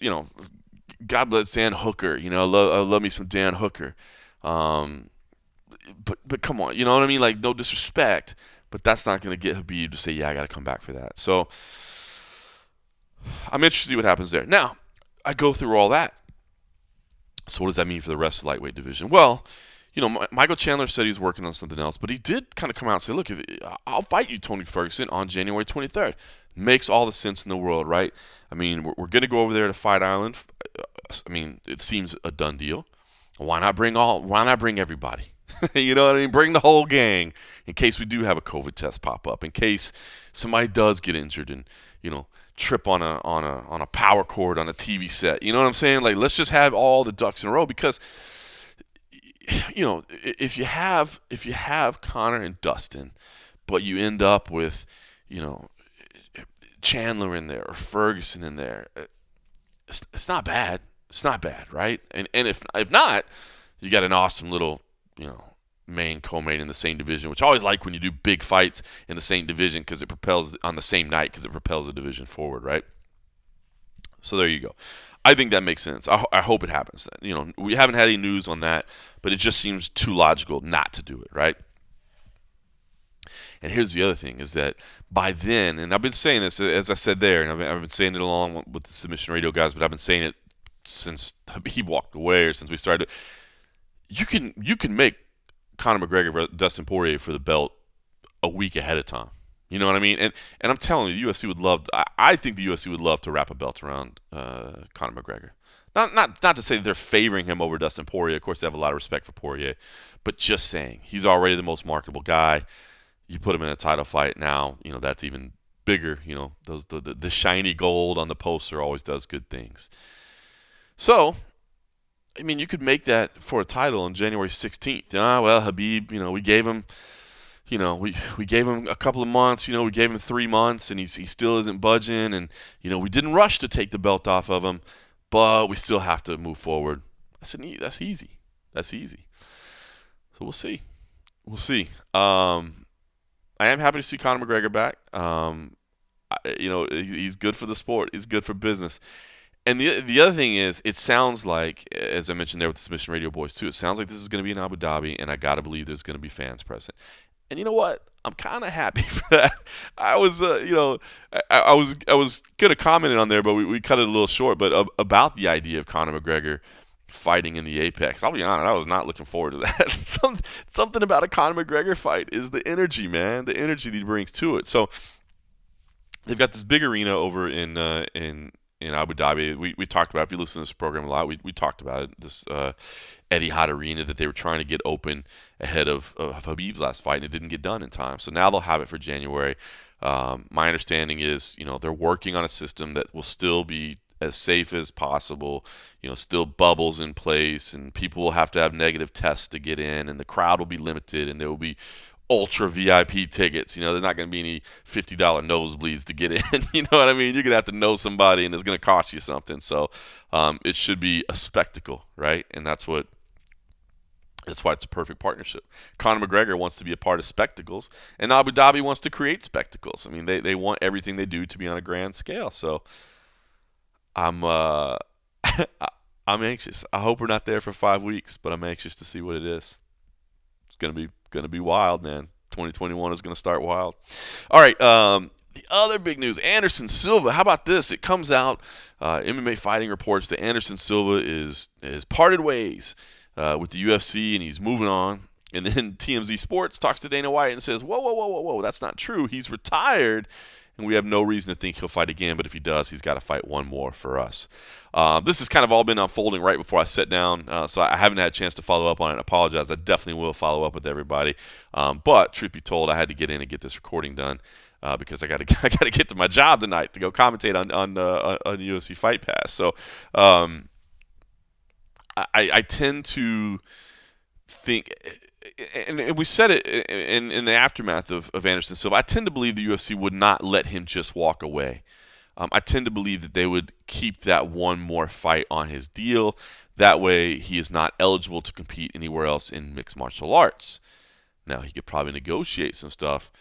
God bless Dan Hooker. I love me some Dan Hooker. But come on, you know what I mean? Like, no disrespect, but that's not going to get Khabib to say, yeah, I got to come back for that. So I'm interested to see what happens there. Now, I go through all that. So what does that mean for the rest of the lightweight division? Well, Michael Chandler said he's working on something else, but he did kind of come out and say, look, I'll fight you, Tony Ferguson, on January 23rd. Makes all the sense in the world, right? I mean, we're going to go over there to Fight Island. I mean, it seems a done deal. Why not bring everybody? You know what I mean? Bring the whole gang in case we do have a COVID test pop up, in case somebody does get injured and, trip on a power cord on a TV set. You know what I'm saying? Like, let's just have all the ducks in a row, because if you have Conor and Dustin, but you end up with, Chandler in there or Ferguson in there, it's not bad. It's not bad, right? And if not, you got an awesome little, co-main in the same division, which I always like when you do big fights in the same division, because it propels on the same night, because it propels the division forward, right? So there you go. I think that makes sense. I hope it happens. We haven't had any news on that, but it just seems too logical not to do it, right? And here's the other thing, is that by then, and I've been saying this, as I said there, and I've been saying it along with the Submission Radio guys, but I've been saying it since he walked away, or since we started. You can make Conor McGregor versus Dustin Poirier for the belt a week ahead of time. You know what I mean? And I'm telling you, the UFC would love. I think the UFC would love to wrap a belt around Conor McGregor. Not to say that they're favoring him over Dustin Poirier. Of course, they have a lot of respect for Poirier, but just saying, he's already the most marketable guy. You put him in a title fight now, that's even bigger. The shiny gold on the poster always does good things. So, I mean, you could make that for a title on January 16th. Well, Khabib, we gave him, we gave him a couple of months. We gave him 3 months, and he still isn't budging. And we didn't rush to take the belt off of him, but we still have to move forward. That's easy. That's easy. So we'll see. I am happy to see Conor McGregor back. He's good for the sport. He's good for business. And the other thing is, it sounds like, as I mentioned there with the Submission Radio boys too, it sounds like this is going to be in Abu Dhabi, and I got to believe there's going to be fans present. And you know what? I'm kind of happy for that. I was going to comment on there, but we cut it a little short. But about the idea of Conor McGregor fighting in the Apex, I'll be honest, I was not looking forward to that. Something about a Conor McGregor fight is the energy, man. The energy that he brings to it. So they've got this big arena over in Abu Dhabi. We talked about, if you listen to this program a lot, we talked about it, this Etihad Arena that they were trying to get open ahead of Khabib's last fight, and it didn't get done in time. So now they'll have it for January. My understanding is, they're working on a system that will still be as safe as possible. Still bubbles in place, and people will have to have negative tests to get in, and the crowd will be limited, and there will be ultra VIP tickets. There's not going to be any $50 nosebleeds to get in. You know what I mean? You're going to have to know somebody, and it's going to cost you something. So it should be a spectacle, right? And that's why it's a perfect partnership. Conor McGregor wants to be a part of spectacles, and Abu Dhabi wants to create spectacles. I mean, they want everything they do to be on a grand scale. So I'm I'm anxious. I hope we're not there for 5 weeks, but I'm anxious to see what it is. It's gonna be wild, man. 2021 is gonna start wild. All right. The other big news: Anderson Silva. How about this? It comes out. MMA Fighting reports that Anderson Silva is parted ways with the UFC, and he's moving on. And then TMZ Sports talks to Dana White and says, whoa, that's not true. He's retired, and we have no reason to think he'll fight again. But if he does, he's got to fight one more for us. This has kind of all been unfolding right before I sat down, so I haven't had a chance to follow up on it. I apologize. I definitely will follow up with everybody. But truth be told, I had to get in and get this recording done because I got to get to my job tonight to go commentate on UFC Fight Pass. So I tend to think, and we said it in the aftermath of Anderson Silva, I tend to believe the UFC would not let him just walk away. I tend to believe that they would keep that one more fight on his deal. That way he is not eligible to compete anywhere else in mixed martial arts. Now, he could probably negotiate some stuff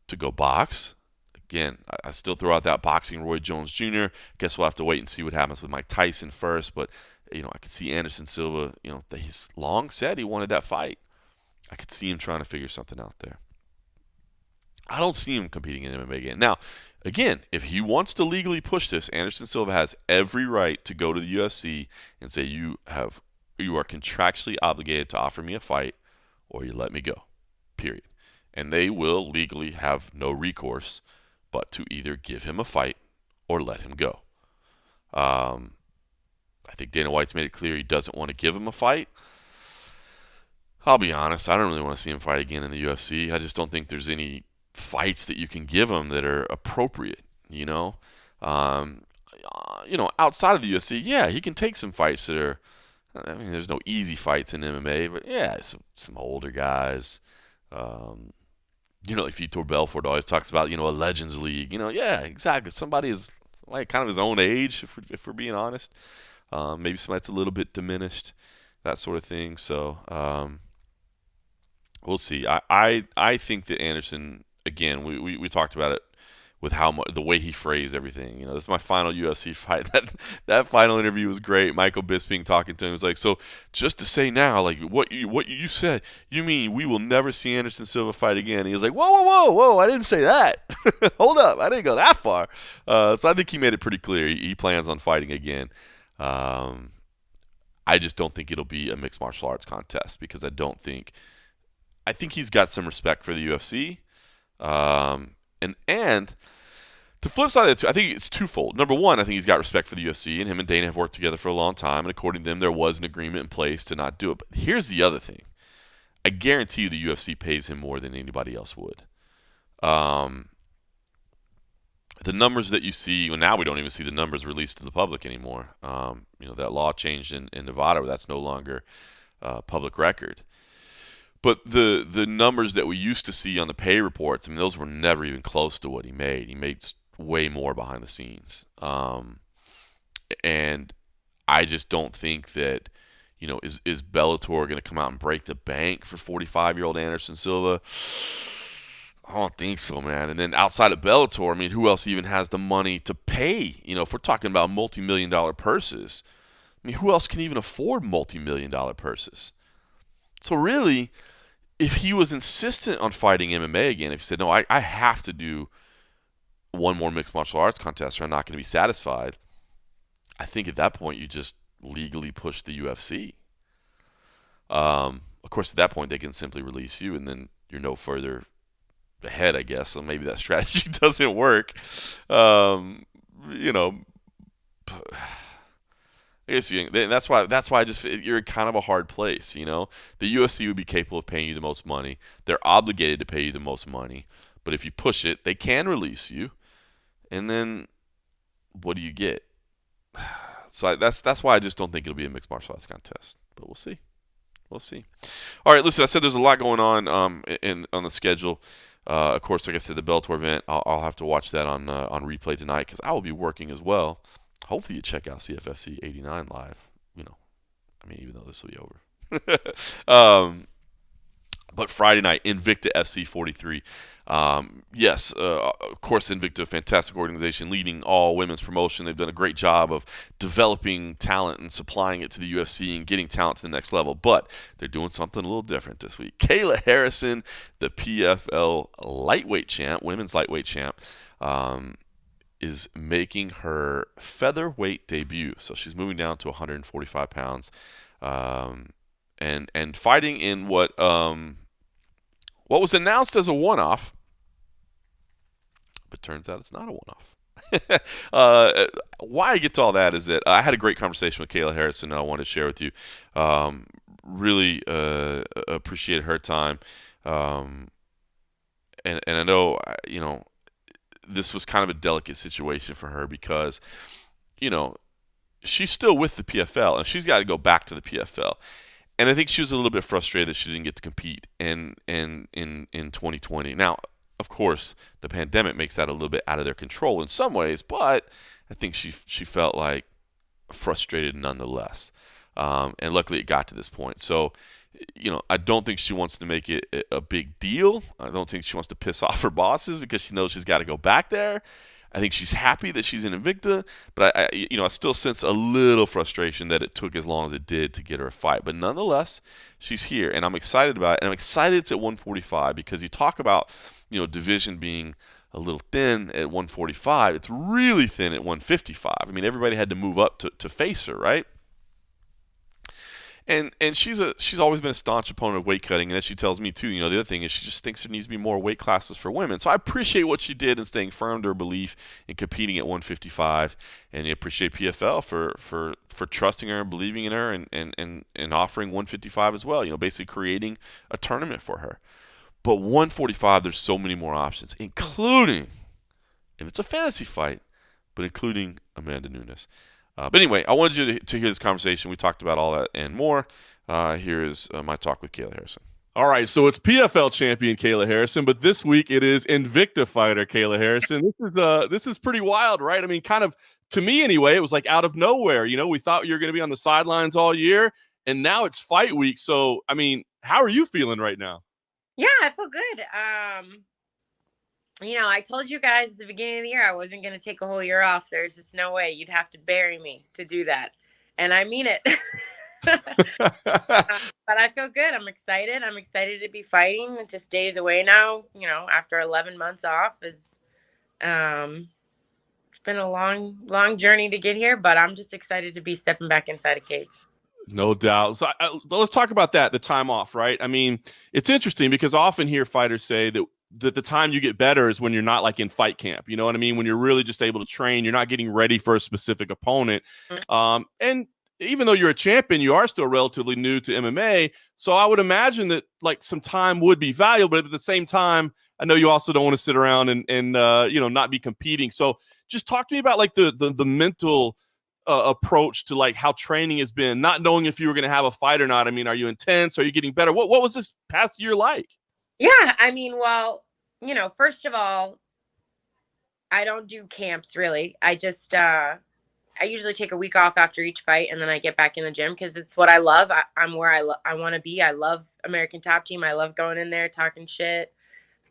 to go box. Again, I still throw out that boxing Roy Jones Jr. Guess we'll have to wait and see what happens with Mike Tyson first. But, I could see Anderson Silva, that he's long said he wanted that fight. I could see him trying to figure something out there. I don't see him competing in MMA again. Now, again, if he wants to legally push this, Anderson Silva has every right to go to the UFC and say, you are contractually obligated to offer me a fight or you let me go, period. And they will legally have no recourse but to either give him a fight or let him go. I think Dana White's made it clear he doesn't want to give him a fight. I'll be honest, I don't really want to see him fight again in the UFC. I just don't think there's any fights that you can give him that are appropriate, outside of the UFC, yeah, he can take some fights that are, there's no easy fights in MMA, but yeah, some older guys, like Vitor Belfort always talks about, a Legends League, yeah, exactly. Somebody is like kind of his own age, if we're being honest. Maybe somebody that's a little bit diminished, that sort of thing. So we'll see. I think that Anderson, again, we talked about it with the way he phrased everything. This is my final UFC fight. That final interview was great. Michael Bisping talking to him was like, so just to say now, like what you said, you mean we will never see Anderson Silva fight again? He was like, whoa, I didn't say that. Hold up, I didn't go that far. So I think he made it pretty clear he plans on fighting again. I just don't think it'll be a mixed martial arts contest because I think he's got some respect for the UFC. And the flip side of that, I think it's twofold. Number one, I think he's got respect for the UFC, and him and Dana have worked together for a long time, and according to them, there was an agreement in place to not do it. But here's the other thing. I guarantee you the UFC pays him more than anybody else would. The numbers that you see, well, now we don't even see the numbers released to the public anymore. That law changed in Nevada where that's no longer public record. But the numbers that we used to see on the pay reports, those were never even close to what he made. He made way more behind the scenes. And I just don't think that, is Bellator going to come out and break the bank for 45-year-old Anderson Silva? I don't think so, man. And then outside of Bellator, who else even has the money to pay? If we're talking about multi-million-dollar purses, who else can even afford multi-million-dollar purses? So really, if he was insistent on fighting MMA again, if he said, no, I have to do one more mixed martial arts contest or I'm not going to be satisfied, I think at that point you just legally push the UFC. Of course, at that point they can simply release you and then you're no further ahead, I guess. So maybe that strategy doesn't work. I guess that's why I just you're in kind of a hard place. The UFC would be capable of paying you the most money. They're obligated to pay you the most money. But if you push it, they can release you. And then what do you get? So that's why I just don't think it'll be a mixed martial arts contest. But we'll see. We'll see. All right, listen. I said there's a lot going on on the schedule. Of course, like I said, the Bellator event. I'll have to watch that on replay tonight because I will be working as well. Hopefully, you check out CFFC 89 live. Even though this will be over. But Friday night, Invicta FC 43. Yes, of course, Invicta, a fantastic organization leading all women's promotion. They've done a great job of developing talent and supplying it to the UFC and getting talent to the next level. But they're doing something a little different this week. Kayla Harrison, the PFL lightweight champ, women's lightweight champ, is making her featherweight debut. So she's moving down to 145 pounds and fighting in what was announced as a one-off, but turns out it's not a one-off. Why I get to all that is that I had a great conversation with Kayla Harrison that I wanted to share with you. Really appreciated her time. And I know, this was kind of a delicate situation for her because, she's still with the PFL and she's got to go back to the PFL. And I think she was a little bit frustrated that she didn't get to compete in 2020. Now, of course, the pandemic makes that a little bit out of their control in some ways, but I think she felt like frustrated nonetheless. And luckily it got to this point. So, I don't think she wants to make it a big deal. I don't think she wants to piss off her bosses because she knows she's got to go back there. I think she's happy that she's in Invicta, but I still sense a little frustration that it took as long as it did to get her a fight. But nonetheless, she's here, and I'm excited about it. And I'm excited it's at 145 because you talk about, division being a little thin at 145. It's really thin at 155. I mean, everybody had to move up to face her, right? And she's always been a staunch opponent of weight cutting, and as she tells me too, the other thing is she just thinks there needs to be more weight classes for women. So I appreciate what she did in staying firm to her belief in competing at 155, and I appreciate PFL for trusting her and believing in her and offering 155 as well. Basically creating a tournament for her. But 145, there's so many more options, including, and it's a fantasy fight, but including Amanda Nunes. But anyway, I wanted you to hear this conversation. We talked about all that and more. Here is my talk with Kayla Harrison. All right, so it's PFL champion Kayla Harrison, but this week it is Invicta fighter Kayla Harrison. This is pretty wild, right? I mean, kind of to me anyway, it was like out of nowhere. We thought you were going to be on the sidelines all year, and now it's fight week. So, I mean, how are you feeling right now? Yeah, I feel good. I told you guys at the beginning of the year I wasn't going to take a whole year off. There's just no way. You'd have to bury me to do that. And I mean it. But I feel good. I'm excited. I'm excited to be fighting. Just days away now, after 11 months off. It's been a long journey to get here, but I'm just excited to be stepping back inside a cage. No doubt. So let's talk about that, the time off, right? I mean, it's interesting because I often hear fighters say that the time you get better is when you're not like in fight camp. You know what I mean? When you're really just able to train, you're not getting ready for a specific opponent. And even though you're a champion, you are still relatively new to MMA. So I would imagine that like some time would be valuable, but at the same time, I know you also don't want to sit around and not be competing. So just talk to me about like the mental approach to like how training has been, not knowing if you were going to have a fight or not. I mean, are you intense? Are you getting better? What was this past year like? Yeah, I mean, well, first of all, I don't do camps really. I just I usually take a week off after each fight, and then I get back in the gym because it's what I love. I'm where I want to be. I love American Top Team. I love going in there, talking shit,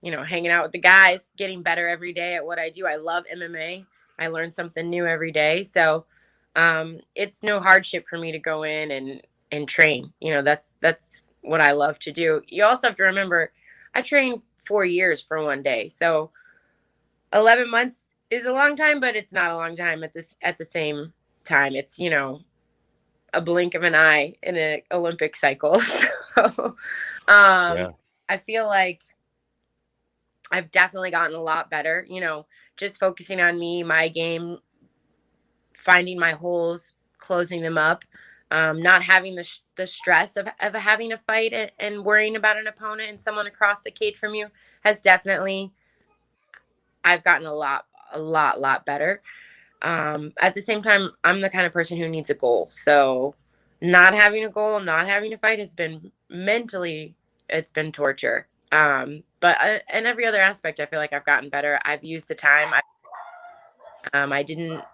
hanging out with the guys, getting better every day at what I do. I love MMA. I learn something new every day. So it's no hardship for me to go in and train. That's what I love to do. You also have to remember, I trained 4 years for one day. So 11 months is a long time, but it's not a long time at the same time. It's, a blink of an eye in an Olympic cycle. So I feel like I've definitely gotten a lot better, just focusing on me, my game, finding my holes, closing them up. Not having the stress of having a fight and worrying about an opponent and someone across the cage from you has definitely, I've gotten a lot better. At the same time, I'm the kind of person who needs a goal. So not having a goal, not having to fight has been mentally, it's been torture. But in every other aspect, I feel like I've gotten better. I've used the time. I didn't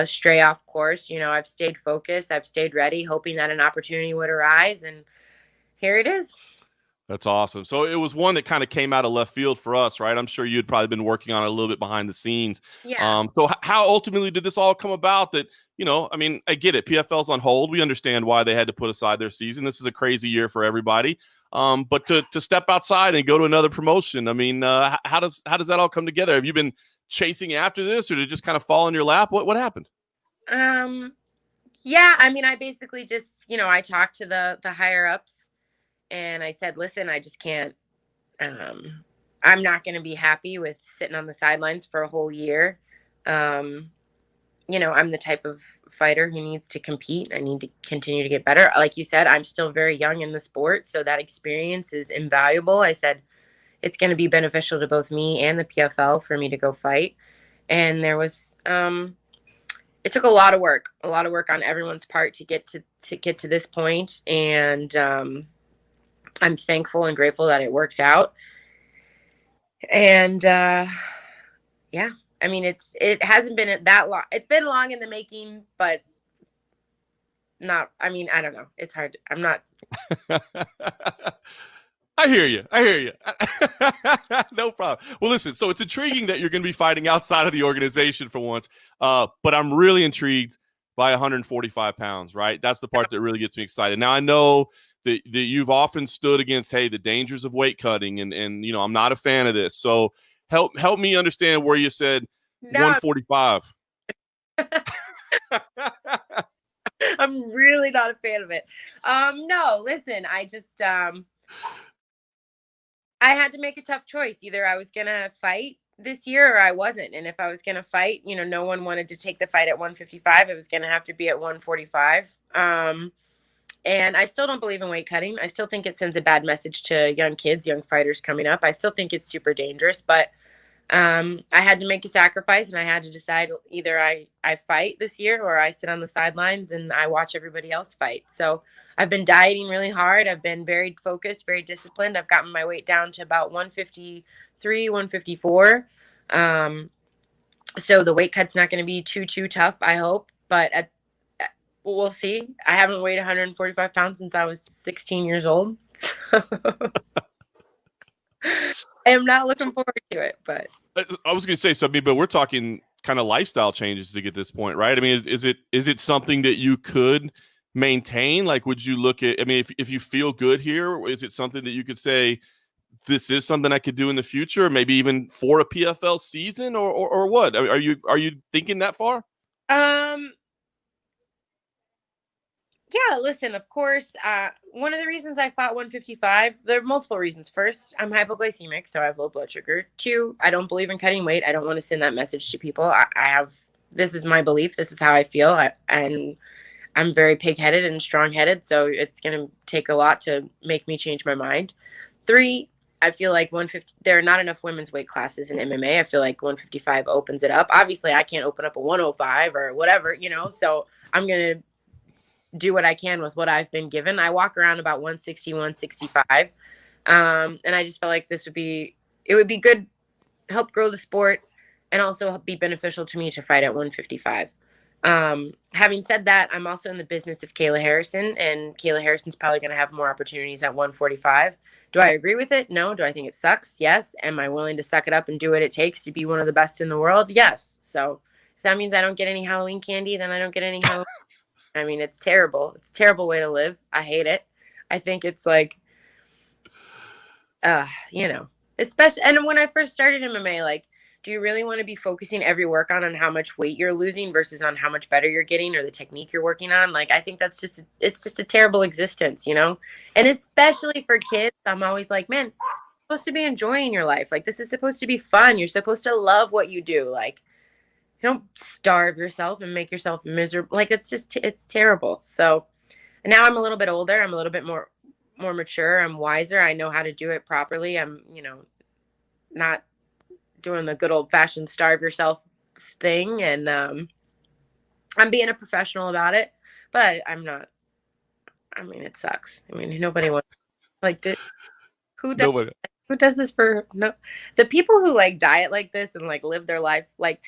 stray off course. You know, I've stayed focused. I've stayed ready, hoping that an opportunity would arise, and here it is. That's awesome. So it was one that kind of came out of left field for us, right? I'm sure you'd probably been working on it a little bit behind the scenes. Yeah. So how ultimately did this all come about? That, you know, I mean, I get it. PFL's on hold. We understand why they had to put aside their season. This is a crazy year for everybody. But to step outside and go to another promotion, I mean, how does that all come together? Have you been chasing after this, or did it just kind of fall in your lap? What happened? Yeah, I mean, I basically just, I talked to the higher ups. And I said, listen, I just can't, I'm not going to be happy with sitting on the sidelines for a whole year. I'm the type of fighter who needs to compete. I need to continue to get better. Like you said, I'm still very young in the sport, so that experience is invaluable. I said, it's going to be beneficial to both me and the PFL for me to go fight. And there was, it took a lot of work on everyone's part to get to this point. And, I'm thankful and grateful that it worked out. And yeah, I mean, it hasn't been that long. It's been long in the making, but not, I mean, I don't know. It's hard. I'm not. I hear you. No problem. Well, listen, so it's intriguing that you're going to be fighting outside of the organization for once. But I'm really intrigued by 145 pounds, right? That's the part that really gets me excited. Now, I know that you've often stood against, hey, the dangers of weight cutting, and I'm not a fan of this. So help me understand where you said No, 145. I'm really not a fan of it. No, listen, I just I had to make a tough choice. Either I was gonna fight this year or I wasn't. And if I was gonna fight, no one wanted to take the fight at 155. It was gonna have to be at 145. And I still don't believe in weight cutting. I still think it sends a bad message to young kids, young fighters coming up. I still think it's super dangerous, but I had to make a sacrifice, and I had to decide either I fight this year or I sit on the sidelines and I watch everybody else fight. So I've been dieting really hard. I've been very focused, very disciplined. I've gotten my weight down to about 153, 154. So the weight cut's not going to be too tough, I hope, but we'll see. I haven't weighed 145 pounds since I was 16 years old. So I am not looking forward to it, but I was going to say something, but we're talking kind of lifestyle changes to get this point, right? I mean, is it something that you could maintain? Like, would you look at, I mean, if you feel good here, is it something that you could say, this is something I could do in the future, maybe even for a PFL season, or what? Are you thinking that far? Yeah, listen, of course, one of the reasons I fought 155, there are multiple reasons. First, I'm hypoglycemic, so I have low blood sugar. Two, I don't believe in cutting weight. I don't want to send that message to people. This is my belief. This is how I feel. And I'm very pig-headed and strong-headed, so it's going to take a lot to make me change my mind. Three, I feel like 150, there are not enough women's weight classes in MMA. I feel like 155 opens it up. Obviously, I can't open up a 105 or whatever, so I'm going to do what I can with what I've been given. I walk around about 160, 165. And I just felt like it would be good, help grow the sport, and also be beneficial to me to fight at 155. Having said that, I'm also in the business of Kayla Harrison, and Kayla Harrison's probably going to have more opportunities at 145. Do I agree with it? No. Do I think it sucks? Yes. Am I willing to suck it up and do what it takes to be one of the best in the world? Yes. So if that means I don't get any Halloween candy, then I don't get any Halloween. I mean, it's terrible. It's a terrible way to live. I hate it. I think it's like, especially, and when I first started MMA, like, do you really want to be focusing every workout on how much weight you're losing versus on how much better you're getting or the technique you're working on? Like, I think it's just a terrible existence, And especially for kids, I'm always like, man, you're supposed to be enjoying your life. Like, this is supposed to be fun. You're supposed to love what you do. Like, you don't starve yourself and make yourself miserable. Like, it's terrible. So now I'm a little bit older. I'm a little bit more mature. I'm wiser. I know how to do it properly. I'm, not doing the good old fashioned starve yourself thing, and I'm being a professional about it, but I'm not. I mean, it sucks. I mean, nobody wants like this. Who does Nobody. who does this for no? The people who like diet like this and like live their life, like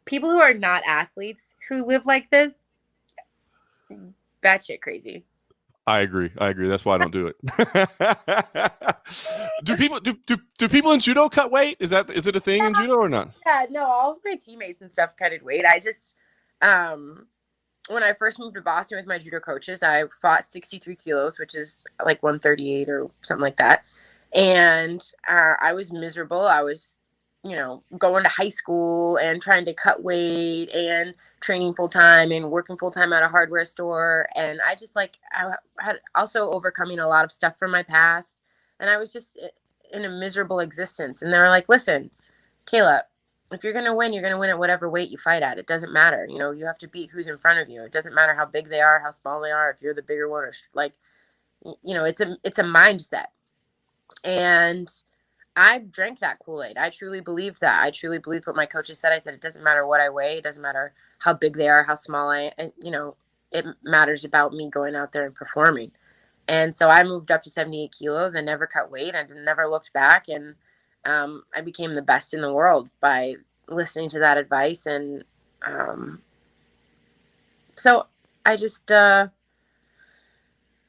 people who are not athletes who live like this, batshit crazy. I agree. That's why I don't do it. Do people in judo cut weight? Is it a thing in judo or not? Yeah, no, all of my teammates and stuff cutted weight. I just when I first moved to Boston with my judo coaches, I fought 63 kilos, which is like 138 or something like that. And I was miserable. I was, going to high school and trying to cut weight and training full time and working full time at a hardware store. And I just I had also overcoming a lot of stuff from my past. And I was just in a miserable existence. And they were like, listen, Kayla, if you're going to win, you're going to win at whatever weight you fight at. It doesn't matter. You have to beat who's in front of you. It doesn't matter how big they are, how small they are, if you're the bigger one, or it's a mindset. And I drank that Kool-Aid. I truly believed that. I truly believed what my coaches said. I said, it doesn't matter what I weigh. It doesn't matter how big they are, how small it matters about me going out there and performing. And so I moved up to 78 kilos and never cut weight. I never looked back. And I became the best in the world by listening to that advice. And so I just,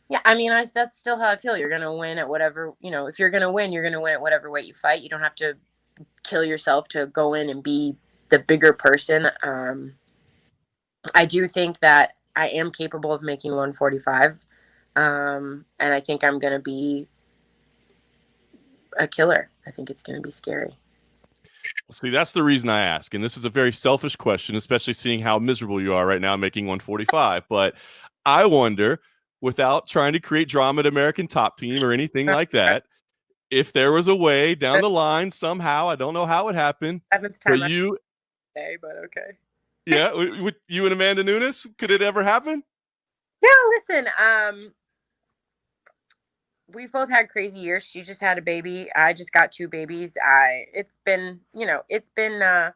yeah, I mean, that's still how I feel. You're going to win at whatever, if you're going to win, you're going to win at whatever weight you fight. You don't have to kill yourself to go in and be the bigger person. I do think that I am capable of making 145. And I think I'm going to be a killer. I think it's going to be scary. See, that's the reason I ask. And this is a very selfish question, especially seeing how miserable you are right now making 145. But I wonder, without trying to create drama at American Top Team or anything like that, if there was a way down the line somehow, I don't know how it happened, but you, but okay. Yeah, with you and Amanda Nunes, could it ever happen? Yeah, listen, we've both had crazy years. She just had a baby. I just got 2 babies. It's been a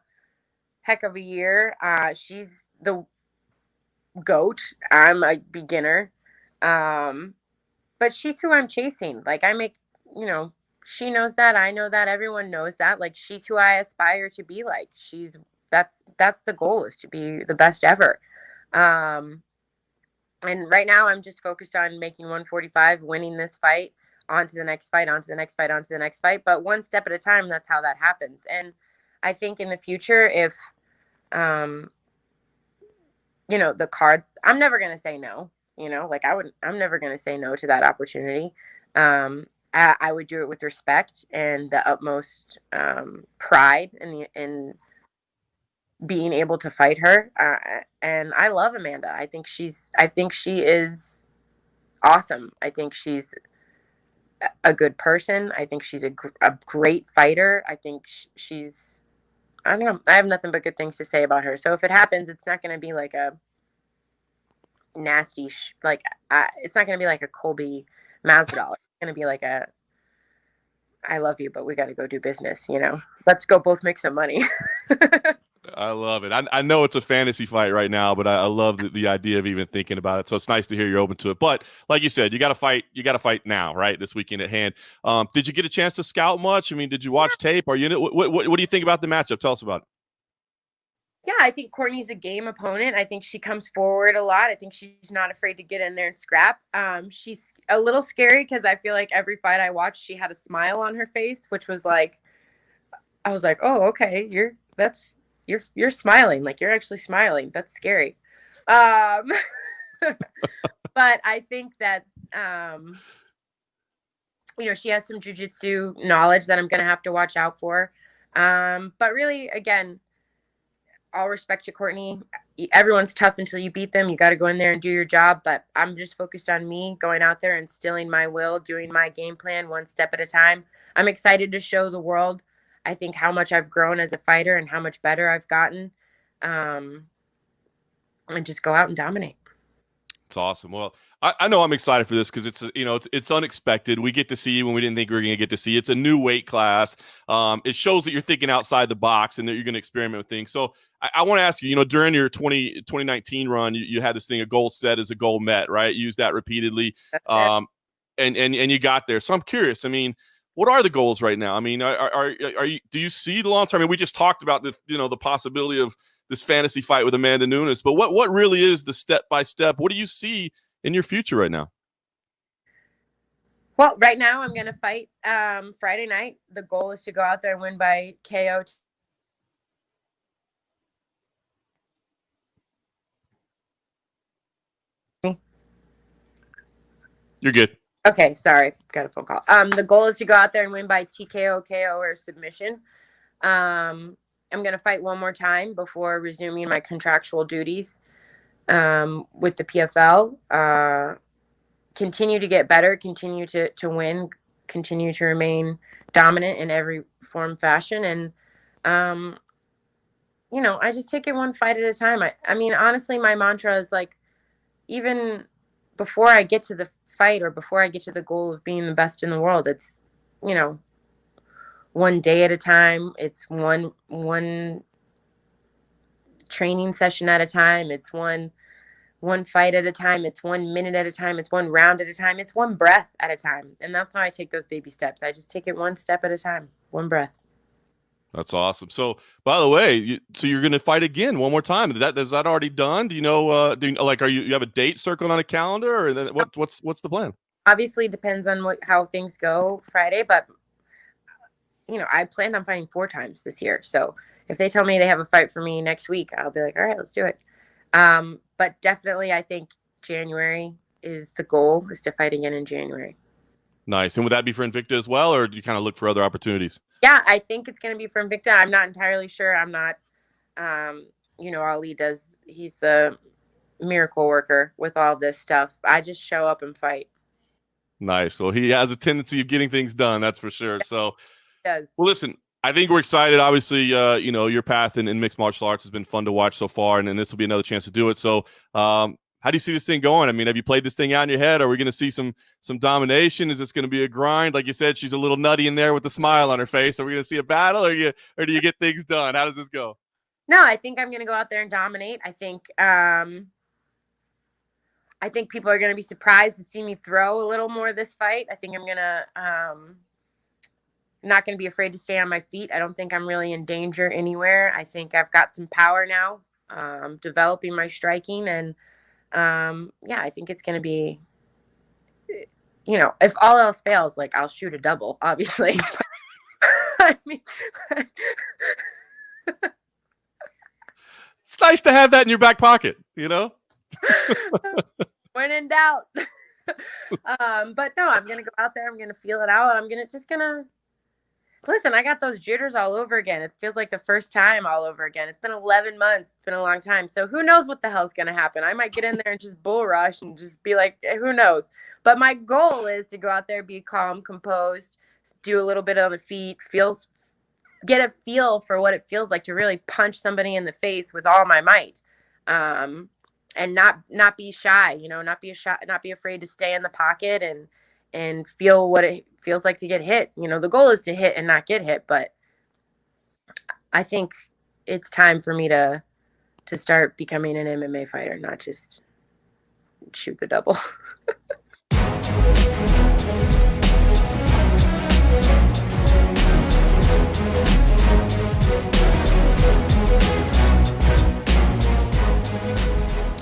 heck of a year. She's the GOAT. I'm a beginner. But she's who I'm chasing. Like she knows that. I know that. Everyone knows that. Like, she's who I aspire to be like. That's the goal, is to be the best ever. And right now I'm just focused on making 145, winning this fight, on to the next fight, on to the next fight, on to the next fight. But one step at a time, that's how that happens. And I think in the future, if, the cards, I'm never going to say no, I'm never going to say no to that opportunity. I would do it with respect and the utmost pride in being able to fight her. And I love Amanda. I think she is awesome. I think she's a good person. I think she's a great fighter. I think she's, I don't know. I have nothing but good things to say about her. So if it happens, it's not going to be like a nasty, it's not going to be like a Colby Masvidal. It's going to be like a, I love you, but we got to go do business. Let's go both make some money. I love it. I know it's a fantasy fight right now, but I love the idea of even thinking about it. So it's nice to hear you're open to it. But like you said, you got to fight. You got to fight now, right? This weekend at hand. Did you get a chance to scout much? I mean, did you watch tape? Are you? What do you think about the matchup? Tell us about it. Yeah, I think Courtney's a game opponent. I think she comes forward a lot. I think she's not afraid to get in there and scrap. She's a little scary because I feel like every fight I watched, she had a smile on her face, which was like, I was like, oh, okay, you're smiling, like you're actually smiling. That's scary. But I think that she has some jiu-jitsu knowledge that I'm gonna have to watch out for. But really, again, all respect to Courtney. Everyone's tough until you beat them. You got to go in there and do your job. But I'm just focused on me going out there, instilling my will, doing my game plan one step at a time. I'm excited to show the world, I think, how much I've grown as a fighter and how much better I've gotten. And just go out and dominate. It's awesome. Well, I know I'm excited for this because it's unexpected. We get to see you when we didn't think we were going to get to see. It's a new weight class. It shows that you're thinking outside the box and that you're going to experiment with things. So I want to ask you, during your 2019 run, you had this thing, a goal set is a goal met, right? You used that repeatedly. That's it. And you got there. So I'm curious. I mean, what are the goals right now? I mean, are you, do you see the long term? I mean, we just talked about the possibility of this fantasy fight with Amanda Nunes, but what really is the step by step? What do you see in your future right now? Well, right now I'm going to fight Friday night. The goal is to go out there and win by KO. You're good. Okay, sorry, got a phone call. The goal is to go out there and win by TKO, KO, or submission. I'm going to fight one more time before resuming my contractual duties with the PFL. Continue to get better, continue to win, continue to remain dominant in every form, fashion. And, I just take it one fight at a time. I mean, honestly, my mantra is like, even before I get to the fight or before I get to the goal of being the best in the world, it's, one day at a time. It's one training session at a time. It's one fight at a time. It's 1 minute at a time. It's one round at a time. It's one breath at a time. And that's how I take those baby steps. I just take it one step at a time, one breath. That's awesome. So, by the way, so you're going to fight again one more time. Is that already done? Do you know? Are you have a date circled on a calendar, or what's the plan? Obviously, depends on how things go Friday, but I planned on fighting 4 times this year. So if they tell me they have a fight for me next week, I'll be like, all right, let's do it. But definitely, I think January is the goal, is to fight again in January. Nice. And would that be for Invicta as well, or do you kind of look for other opportunities? Yeah, I think it's going to be for Invicta. I'm not entirely sure. I'm not, Ali he's the miracle worker with all this stuff. I just show up and fight. Nice. Well, he has a tendency of getting things done, that's for sure. So, does. Well, listen, I think we're excited. Obviously, your path in mixed martial arts has been fun to watch so far, and this will be another chance to do it. So, how do you see this thing going? I mean, have you played this thing out in your head? Are we going to see some domination? Is this going to be a grind? Like you said, she's a little nutty in there with the smile on her face. Are we going to see a battle, or do you get things done? How does this go? No, I think I'm going to go out there and dominate. I think people are going to be surprised to see me throw a little more this fight. I think I'm going to not going to be afraid to stay on my feet. I don't think I'm really in danger anywhere. I think I've got some power now, developing my striking. And, I think it's going to be, if all else fails, like, I'll shoot a double, obviously. I mean, it's nice to have that in your back pocket, When in doubt. But no, I'm going to go out there. I'm going to feel it out. I'm going to listen, I got those jitters all over again. It feels like the first time all over again. It's been 11 months. It's been a long time. So who knows what the hell's going to happen? I might get in there and just bull rush and just be like, who knows? But my goal is to go out there, be calm, composed, do a little bit on the feet, get a feel for what it feels like to really punch somebody in the face with all my might. And not be shy, not be afraid to stay in the pocket and feel what it feels like to get hit. The goal is to hit and not get hit, but I think it's time for me to start becoming an MMA fighter, not just shoot the double.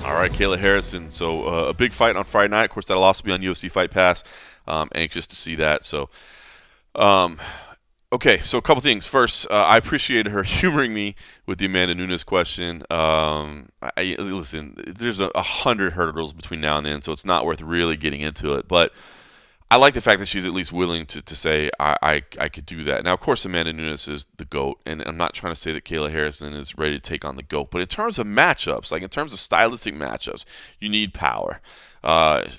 All right, Kayla Harrison. So a big fight on Friday night. Of course, that'll also be on UFC Fight Pass. Anxious to see that. So, okay. So a couple things. First, I appreciated her humoring me with the Amanda Nunes question. Listen, there's 100 hurdles between now and then, so it's not worth really getting into it. But I like the fact that she's at least willing to say I could do that. Now, of course, Amanda Nunes is the GOAT, and I'm not trying to say that Kayla Harrison is ready to take on the GOAT. But in terms of matchups, like in terms of stylistic matchups, you need power.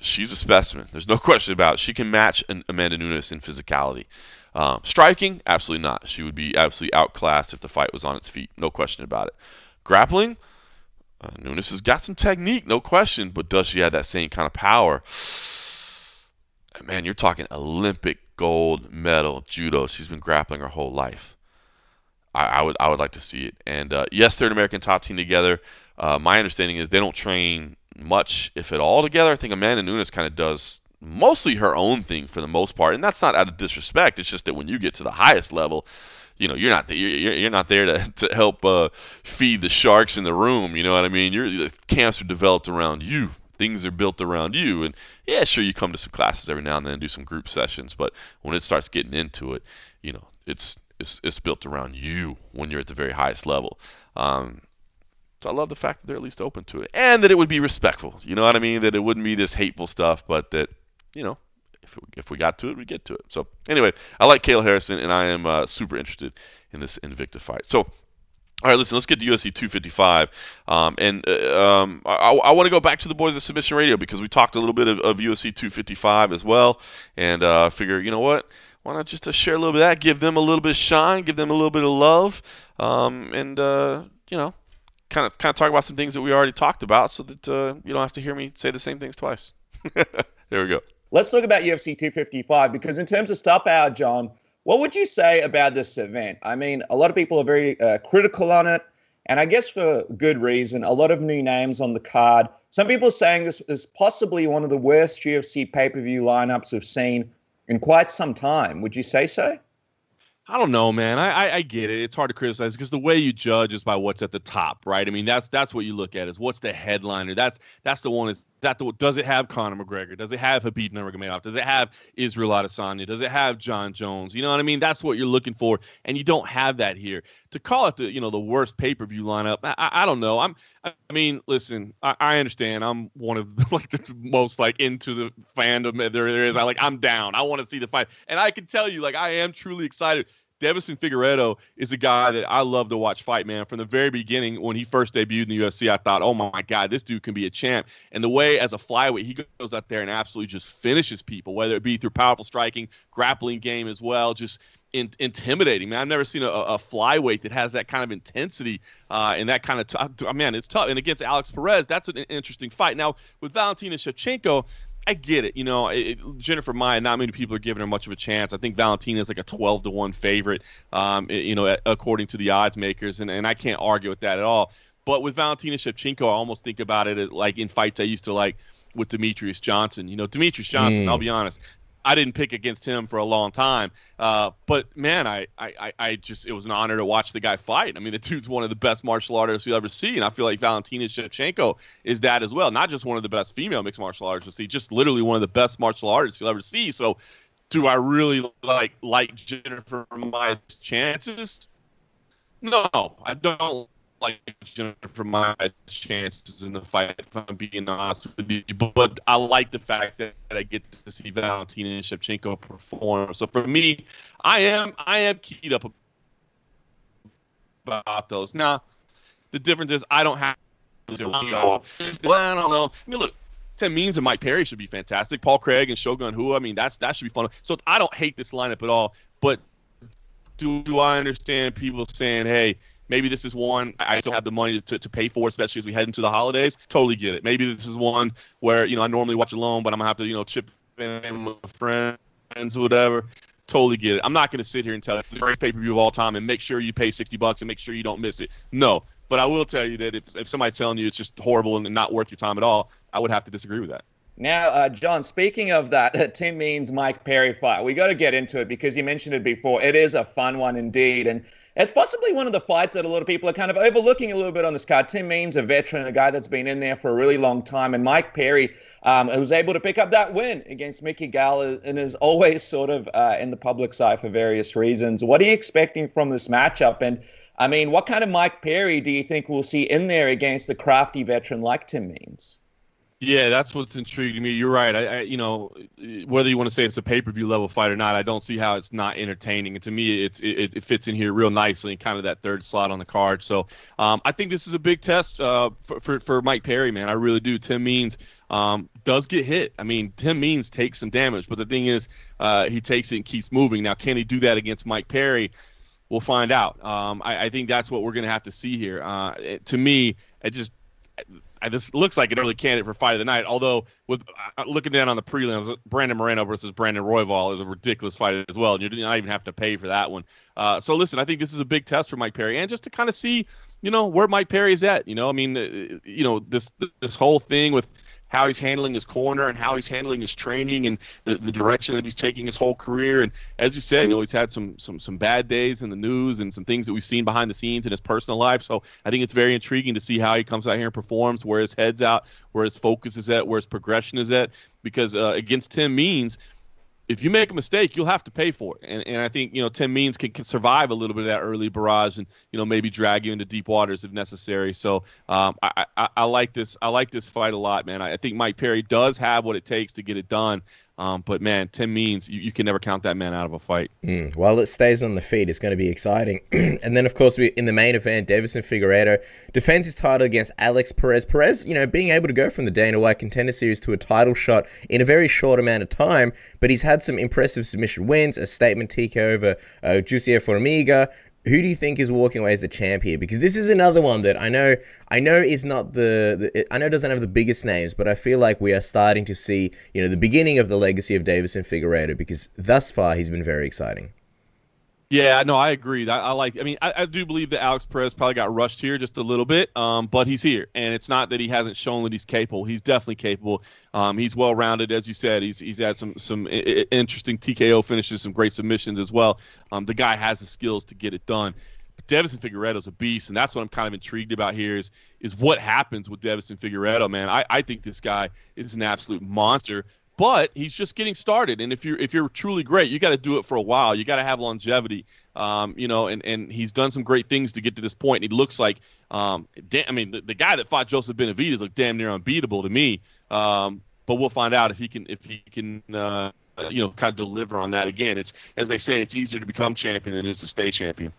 She's a specimen. There's no question about it. She can match Amanda Nunes in physicality. Striking, absolutely not. She would be absolutely outclassed if the fight was on its feet. No question about it. Grappling, Nunes has got some technique, no question, but does she have that same kind of power? Man, you're talking Olympic gold medal judo. She's been grappling her whole life. I would like to see it. And yes, they're an American top team together. My understanding is they don't train much, if at all, together. I think Amanda Nunes kind of does mostly her own thing for the most part, and that's not out of disrespect. It's just that when you get to the highest level, you're not you're not there to help feed the sharks in the room. You know what I mean? The camps are developed around you. Things are built around you, and yeah, sure, you come to some classes every now and then and do some group sessions, but when it starts getting into it, it's built around you when you're at the very highest level. So I love the fact that they're at least open to it, and that it would be respectful. You know what I mean? That it wouldn't be this hateful stuff, but that if we got to it, we get to it. So anyway, I like Kayla Harrison, and I am super interested in this Invicta fight. So. All right, listen, let's get to UFC 255. I want to go back to the boys at Submission Radio because we talked a little bit of UFC 255 as well. And figure, you know what? Why not just share a little bit of that, give them a little bit of shine, give them a little bit of love, and kind of talk about some things that we already talked about so that you don't have to hear me say the same things twice. There we go. Let's talk about UFC 255 because in terms of star power, John, what would you say about this event? I mean, a lot of people are very critical on it, and I guess for good reason. A lot of new names on the card. Some people are saying this is possibly one of the worst UFC pay-per-view lineups we've seen in quite some time. Would you say so? I don't know, man. I get it. It's hard to criticize because the way you judge is by what's at the top, right? I mean, that's what you look at is what's the headliner. That's the one. Does it have Conor McGregor? Does it have Khabib Nurmagomedov? Does it have Israel Adesanya? Does it have John Jones? You know what I mean? That's what you're looking for, and you don't have that here. To call it the worst pay-per-view lineup, I don't know. I mean, listen, I understand. I'm one of the most into the fandom there is. I'm down. I want to see the fight, and I can tell you, I am truly excited. Davison Figueiredo is a guy that I love to watch fight, man. From the very beginning, when he first debuted in the UFC, I thought, oh my God, this dude can be a champ. And the way as a flyweight, he goes out there and absolutely just finishes people, whether it be through powerful striking, grappling game as well, just intimidating, man. I've never seen a flyweight that has that kind of intensity and that kind of man, it's tough. And against Alex Perez, that's an interesting fight. Now, with Valentina Shevchenko, I get it. Jennifer Maia, not many people are giving her much of a chance. I think Valentina is like a 12-1 favorite, according to the odds makers, and I can't argue with that at all. But with Valentina Shevchenko, I almost think about it as in fights I used to like with Demetrius Johnson. Demetrius Johnson, I'll be honest, I didn't pick against him for a long time. But man, I just, it was an honor to watch the guy fight. I mean, the dude's one of the best martial artists you'll ever see. And I feel like Valentina Shevchenko is that as well. Not just one of the best female mixed martial artists you'll see, just literally one of the best martial artists you'll ever see. So do I really like Jennifer Maia's chances? No, I don't like Jennifer Maia's chances in the fight, if I'm being honest with you. But I like the fact that I get to see Valentina and Shevchenko perform. So for me, I am keyed up about those. Now, the difference is I don't have to. Well, I don't know. I mean, look, Tim Means and Mike Perry should be fantastic. Paul Craig and Shogun Rua, I mean, that should be fun. So I don't hate this lineup at all. But do I understand people saying, hey, maybe this is one I don't have the money to pay for, especially as we head into the holidays? Totally get it. Maybe this is one where, I normally watch alone, but I'm going to have to, chip in with friends or whatever. Totally get it. I'm not going to sit here and tell you the greatest pay-per-view of all time and make sure you pay $60 and make sure you don't miss it. No. But I will tell you that if somebody's telling you it's just horrible and not worth your time at all, I would have to disagree with that. Now, John, speaking of that Tim Means Mike Perry fight, we got to get into it because you mentioned it before. It is a fun one indeed, and it's possibly one of the fights that a lot of people are kind of overlooking a little bit on this card. Tim Means, a veteran, a guy that's been in there for a really long time, and Mike Perry was able to pick up that win against Mickey Gall and is always sort of in the public eye for various reasons. What are you expecting from this matchup? And I mean, what kind of Mike Perry do you think we'll see in there against a crafty veteran like Tim Means? Yeah, that's what's intriguing me. You're right. I whether you want to say it's a pay-per-view level fight or not, I don't see how it's not entertaining. And to me, it fits in here real nicely in kind of that third slot on the card. So I think this is a big test for Mike Perry, man. I really do. Tim Means does get hit. I mean, Tim Means takes some damage, but the thing is, he takes it and keeps moving. Now, can he do that against Mike Perry? We'll find out. I think that's what we're going to have to see here. To me, this looks like an early candidate for fight of the night. Although, with looking down on the prelims, Brandon Moreno versus Brandon Royval is a ridiculous fight as well. And you're not even have to pay for that one. So listen, I think this is a big test for Mike Perry, and just to kind of see, where Mike Perry is at. I mean, this whole thing with how he's handling his corner and how he's handling his training and the direction that he's taking his whole career. And as you said, he's had some bad days in the news and some things that we've seen behind the scenes in his personal life. So I think it's very intriguing to see how he comes out here and performs, where his head's out, where his focus is at, where his progression is at. Because against Tim Means, if you make a mistake, you'll have to pay for it. And I think, Tim Means can survive a little bit of that early barrage and, maybe drag you into deep waters if necessary. So I like this. I like this fight a lot, man. I think Mike Perry does have what it takes to get it done. But, man, Tim Means, you can never count that man out of a fight. While it stays on the feet, it's going to be exciting. And then, of course, in the main event, Deiveson Figueiredo defends his title against Alex Perez. Perez, being able to go from the Dana White Contender Series to a title shot in a very short amount of time, but he's had some impressive submission wins, a statement TK over Jussier Formiga. Who do you think is walking away as the champ here? Because this is another one that I know is not I know doesn't have the biggest names, but I feel like we are starting to see, the beginning of the legacy of Deiveson Figueiredo, because thus far he's been very exciting. Yeah, no, I agree. I do believe that Alex Perez probably got rushed here just a little bit, but he's here. And it's not that he hasn't shown that he's capable. He's definitely capable. He's well-rounded, as you said. He's had some interesting TKO finishes, some great submissions as well. The guy has the skills to get it done. But Deiveson Figueiredo's a beast, and that's what I'm kind of intrigued about here is what happens with Deiveson Figueiredo, man. I think this guy is an absolute monster. But he's just getting started, and if you're truly great, you got to do it for a while. You got to have longevity, and he's done some great things to get to this point. And he looks like, the guy that fought Joseph Benavidez looked damn near unbeatable to me. But we'll find out if he can kind of deliver on that again. It's, as they say, it's easier to become champion than it is to stay champion.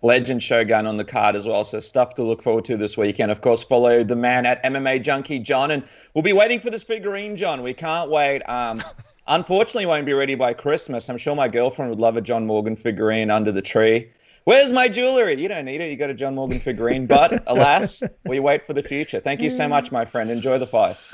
Legend Shogun on the card as well, so stuff to look forward to this weekend. Of course, follow the man at MMA Junkie John, and we'll be waiting for this figurine, John. We can't wait. Unfortunately, won't be ready by Christmas. I'm sure my girlfriend would love a John Morgan figurine under the tree. Where's my jewelry? You don't need it. You got a John Morgan figurine, but alas, we wait for the future. Thank you so much, my friend. Enjoy the fights.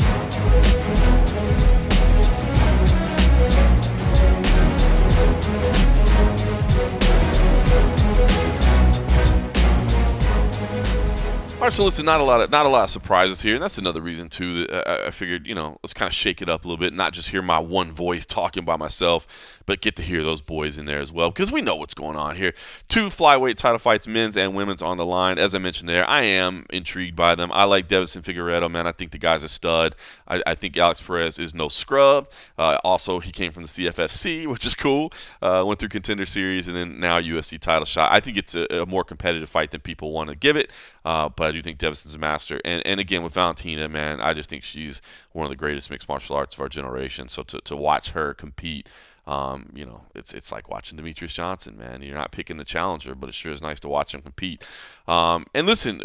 All right, so listen, not a lot of surprises here, and that's another reason too that I figured, let's kind of shake it up a little bit, not just hear my one voice talking by myself, but get to hear those boys in there as well, because we know what's going on here. 2 flyweight title fights, men's and women's, on the line. As I mentioned there, I am intrigued by them. I like Deiveson Figueiredo, man. I think the guy's a stud. I think Alex Perez is no scrub. Also, he came from the CFFC, which is cool. Went through Contender Series and then now UFC title shot. I think it's a more competitive fight than people want to give it, but I do think Deiveson's a master. And again, with Valentina, man, I just think she's one of the greatest mixed martial arts of our generation. So to watch her compete, it's like watching Demetrius Johnson, man. You're not picking the challenger, but it sure is nice to watch him compete. And listen,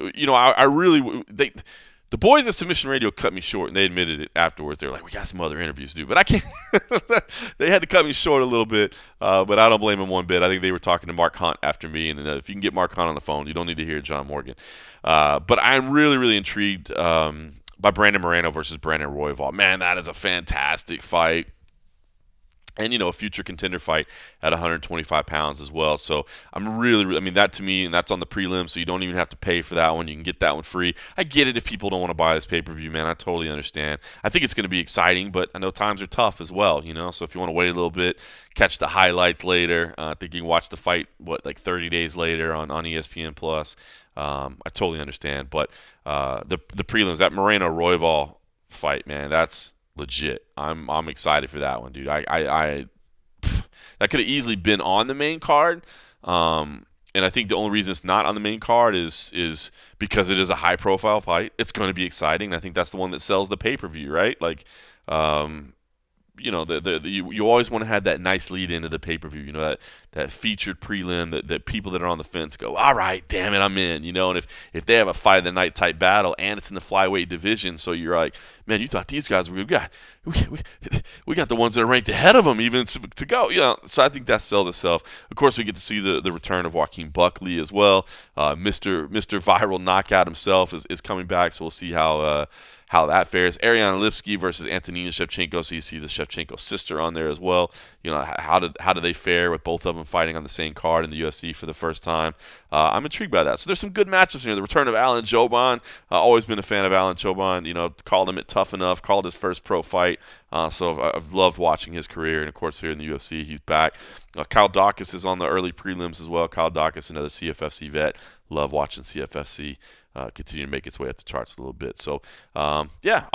the boys at Submission Radio cut me short, and they admitted it afterwards. They're like, we got some other interviews to do. But I can't. They had to cut me short a little bit, but I don't blame them one bit. I think they were talking to Mark Hunt after me, and if you can get Mark Hunt on the phone, you don't need to hear John Morgan. But I'm really, really intrigued by Brandon Moreno versus Brandon Royval. Man, that is a fantastic fight. And, a future contender fight at 125 pounds as well. So I'm really, that to me, and that's on the prelim, so you don't even have to pay for that one. You can get that one free. I get it if people don't want to buy this pay-per-view, man. I totally understand. I think it's going to be exciting, but I know times are tough as well, So if you want to wait a little bit, catch the highlights later. I think you can watch the fight, 30 days later on ESPN+. I totally understand. But the prelims, that Moreno-Royval fight, man, that's legit. I'm excited for that one, dude. That could have easily been on the main card, and I think the only reason it's not on the main card is because it is a high profile fight. It's going to be exciting. I think that's the one that sells the pay-per-view, right? you always want to have that nice lead into the pay-per-view, that featured prelim that people that are on the fence go, all right, damn it, I'm in, and if they have a fight of the night type battle and it's in the flyweight division, so you're like, man, you thought these guys we got the ones that are ranked ahead of them even to go, so I think that sells itself. Of course, we get to see the return of Joaquin Buckley as well. Mr. Viral Knockout himself is coming back, so we'll see how that fares. Ariane Lipsky versus Antonina Shevchenko, so you see the Shevchenko sister on there as well. How do they fare with both of them fighting on the same card in the UFC for the first time? I'm intrigued by that. So there's some good matchups here. The return of Alan Jouban. Always been a fan of Alan Jouban. Called him at Tough Enough, called his first pro fight. So I've loved watching his career, and of course here in the UFC, he's back. Kyle Dawkins is on the early prelims as well. Kyle Dawkins, another CFFC vet. Love watching CFFC. Continue to make its way up the charts a little bit. So, I'll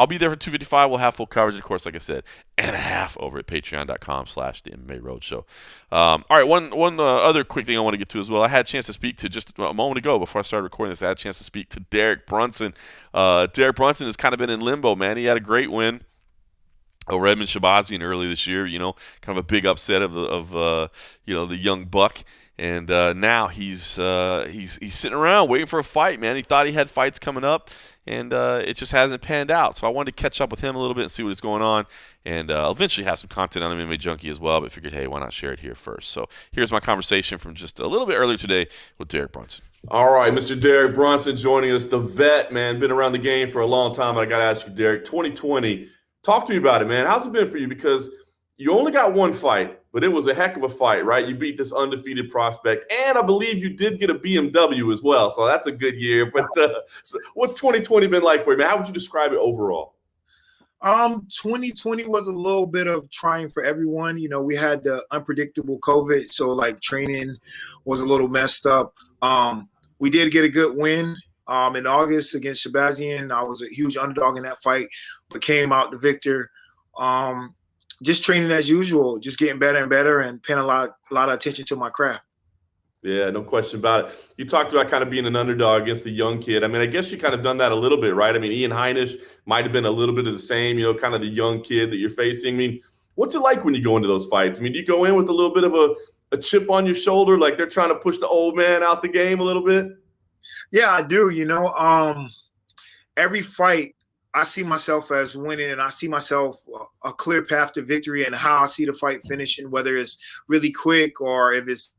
be there for 255. We'll have full coverage, of course, like I said, and a half over at patreon.com/the MMA Roadshow. All right, one other quick thing I want to get to as well. I had a chance to speak to just a moment ago before I started recording this. I had a chance to speak to Derek Brunson. Derek Brunson has kind of been in limbo, man. He had a great win over Edmund Shabazian early this year, kind of a big upset of the young buck. And now he's sitting around waiting for a fight, man. He thought he had fights coming up, and it just hasn't panned out. So I wanted to catch up with him a little bit and see what is going on. And I'll eventually have some content on MMA Junkie as well, but figured, hey, why not share it here first? So here's my conversation from just a little bit earlier today with Derek Brunson. All right, Mr. Derek Brunson joining us, the vet, man. Been around the game for a long time. I got to ask you, Derek, 2020, talk to me about it, man. How's it been for you? Because you only got one fight, but it was a heck of a fight, right? You beat this undefeated prospect, and I believe you did get a BMW as well, so that's a good year. But so what's 2020 been like for you, man? How would you describe it overall? 2020 was a little bit of trying for everyone. We had the unpredictable COVID, so like training was a little messed up. We did get a good win in August against Shabazian. I was a huge underdog in that fight, but came out the victor. Just training as usual, just getting better and better, and paying a lot of attention to my craft. Yeah, no question about it. You talked about kind of being an underdog against the young kid. I mean, I guess you kind of done that a little bit, right? I mean, Ian Heinisch might have been a little bit of the same, kind of the young kid that you're facing. I mean, what's it like when you go into those fights? I mean, do you go in with a little bit of a chip on your shoulder, like they're trying to push the old man out the game a little bit? Yeah, I do. Every fight, I see myself as winning, and I see myself a clear path to victory, and how I see the fight finishing, whether it's really quick or if it's,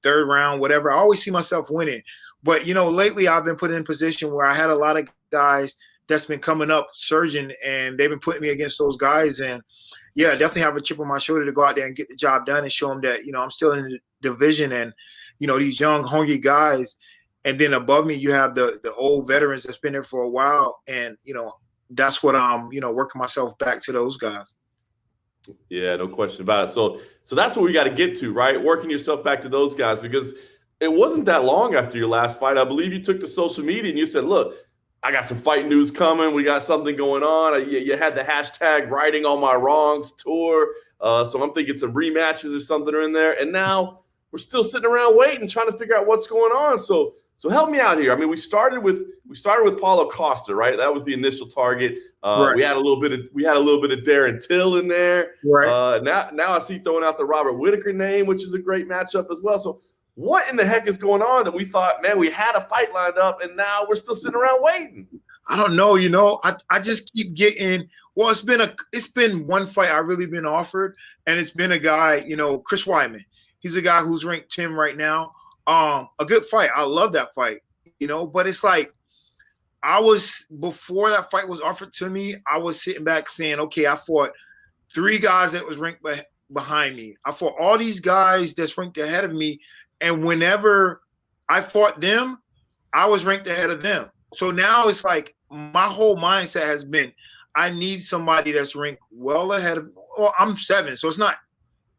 third round, whatever. I always see myself winning. But, lately I've been put in a position where I had a lot of guys that's been coming up surging, and they've been putting me against those guys. And, yeah, I definitely have a chip on my shoulder to go out there and get the job done and show them that, I'm still in the division, and, these young, hungry guys. And then above me, you have the old veterans that's been there for a while. And, that's what I'm, working myself back to those guys. Yeah, no question about it. So that's what we got to get to, right? Working yourself back to those guys, because it wasn't that long after your last fight. I believe you took to social media and you said, look, I got some fight news coming. We got something going on. You had the hashtag Righting All My Wrongs tour. So I'm thinking some rematches or something are in there. And now we're still sitting around waiting, trying to figure out what's going on. So help me out here. I mean, we started with Paulo Costa, right? That was the initial target. Right. We had a little bit of Darren Till in there. Right. Now I see throwing out the Robert Whitaker name, which is a great matchup as well. So what in the heck is going on that we thought, man, we had a fight lined up and now we're still sitting around waiting? I don't know. I just keep getting. Well, it's been one fight I really been offered, and it's been a guy, Chris Weidman. He's a guy who's ranked 10 right now. A good fight. I love that fight, but it's like before that fight was offered to me, I was sitting back saying, okay, I fought 3 guys that was ranked behind me. I fought all these guys that's ranked ahead of me. And whenever I fought them, I was ranked ahead of them. So now it's like my whole mindset has been, I need somebody that's ranked well ahead of, well, I'm 7. So it's not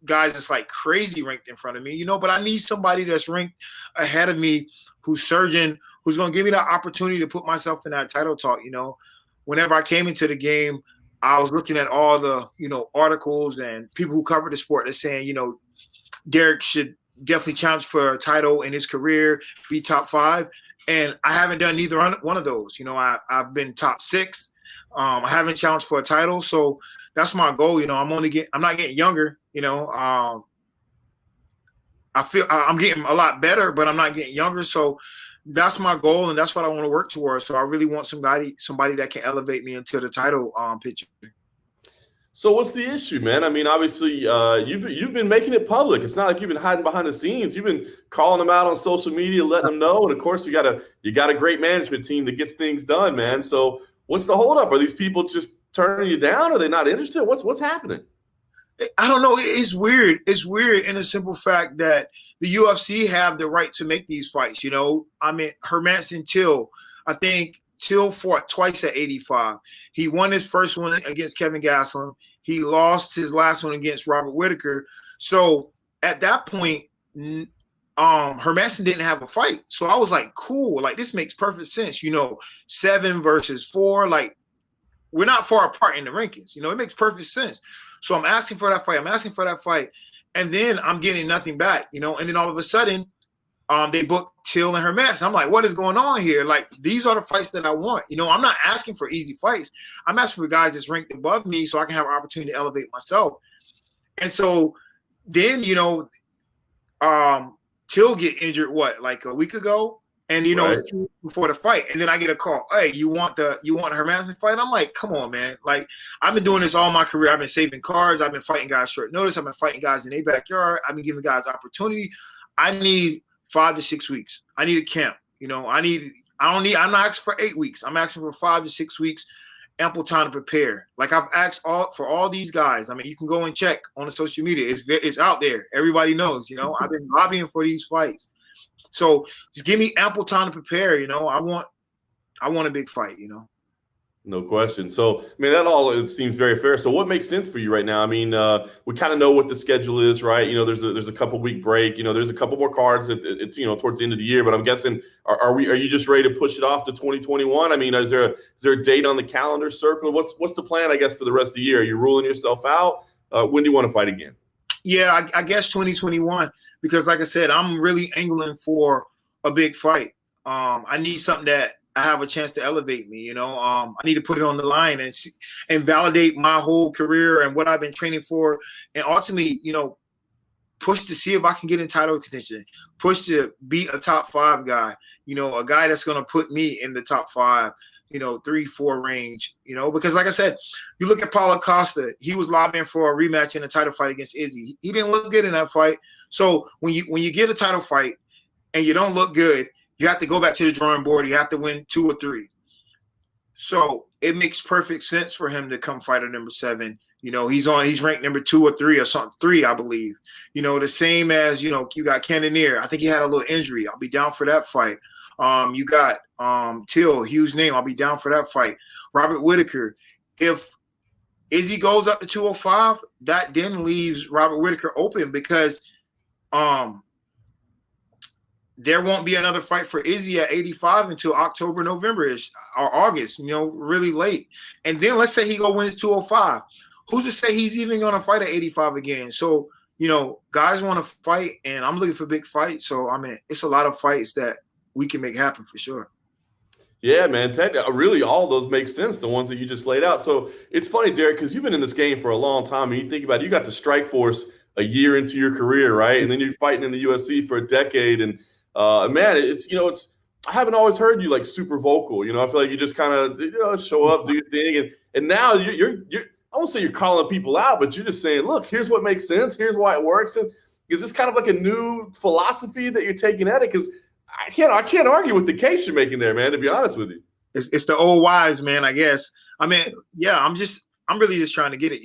guys that's like crazy ranked in front of me, but I need somebody that's ranked ahead of me, who's surging, who's going to give me that opportunity to put myself in that title talk. Whenever I came into the game, I was looking at all the, articles and people who cover the sport that's saying, Derek should definitely challenge for a title in his career, be top 5. And I haven't done neither one of those. I've been top 6. I haven't challenged for a title, so that's my goal. I'm not getting younger. I feel I'm getting a lot better, but I'm not getting younger. So that's my goal, and that's what I want to work towards. So I really want somebody that can elevate me into the title picture. So what's the issue, man? I mean, obviously, you've been making it public. It's not like you've been hiding behind the scenes. You've been calling them out on social media, letting them know. And of course, you got a great management team that gets things done, man. So what's the holdup? Are these people just turning you down? Are they not interested? What's happening? I don't know. It's weird. It's weird in the simple fact that the UFC have the right to make these fights. I mean, Hermanson Till, I think Till fought twice at 85. He won his first one against Kevin Gastelum. He lost his last one against Robert Whittaker. So at that point, Hermanson didn't have a fight. So I was like, cool. Like, this makes perfect sense. 7 versus 4. Like, we're not far apart in the rankings. It makes perfect sense. So I'm asking for that fight. And then I'm getting nothing back, and then all of a sudden, they booked Till and Hermanson. I'm like, what is going on here? Like, these are the fights that I want. I'm not asking for easy fights. I'm asking for guys that's ranked above me so I can have an opportunity to elevate myself. And so then, Till get injured, like a week ago? And, Right. It's 2 weeks before the fight. And then I get a call. Hey, you want the Hermanson fight? I'm like, come on, man. Like, I've been doing this all my career. I've been saving cards. I've been fighting guys short notice. I've been fighting guys in their backyard. I've been giving guys opportunity. I need 5 to 6 weeks. I need a camp. I'm not asking for 8 weeks. I'm asking for 5 to 6 weeks, ample time to prepare. Like, I've asked for all these guys. I mean, you can go and check on the social media. It's out there. Everybody knows, I've been lobbying for these fights. So just give me ample time to prepare. I want a big fight. No question. So, I mean, that all seems very fair. So what makes sense for you right now? I mean, we kind of know what the schedule is, right? There's a couple week break. There's a couple more cards it's towards the end of the year. But I'm guessing, are you just ready to push it off to 2021? I mean, is there a date on the calendar circle? What's the plan, I guess, for the rest of the year? Are you ruling yourself out? When do you want to fight again? Yeah, I guess 2021, because like I said, I'm really angling for a big fight. I need something that I have a chance to elevate me. I need to put it on the line and validate my whole career and what I've been training for, and ultimately, push to see if I can get in title contention, push to be a top 5 guy, a guy that's going to put me in the top 5. 3-4 range, because like I said, you look at Paulo Costa, he was lobbying for a rematch in a title fight against Izzy. He didn't look good in that fight. So when you get a title fight and you don't look good, you have to go back to the drawing board. You have to win 2 or 3. So it makes perfect sense for him to come fight at number 7. He's ranked number 2 or 3 or something, 3, I believe. The same as, you got Cannonier. I think he had a little injury. I'll be down for that fight. You got Till, huge name. I'll be down for that fight. Robert Whittaker. If Izzy goes up to 205, that then leaves Robert Whittaker open because there won't be another fight for Izzy at 85 until October, November-ish, or August, really late. And then let's say he wins 205. Who's to say he's even going to fight at 85 again? So, guys want to fight, and I'm looking for big fights. So, I mean, it's a lot of fights that we can make happen for sure. Yeah, man. Really, all of those make sense, the ones that you just laid out. So it's funny, Derek, because you've been in this game for a long time, and you think about it, you got to Strikeforce a year into your career, right? And then you're fighting in the UFC for a decade. And, man, it's I haven't always heard you, like, super vocal. I feel like you just kind of, show up, do your thing. And now you're I won't say you're calling people out, but you're just saying, look, here's what makes sense. Here's why it works. Is this kind of like a new philosophy that you're taking at it? Because I can't argue with the case you're making there, man, to be honest with you. It's the old wise, man, I guess. I mean, yeah, I'm really just trying to get it,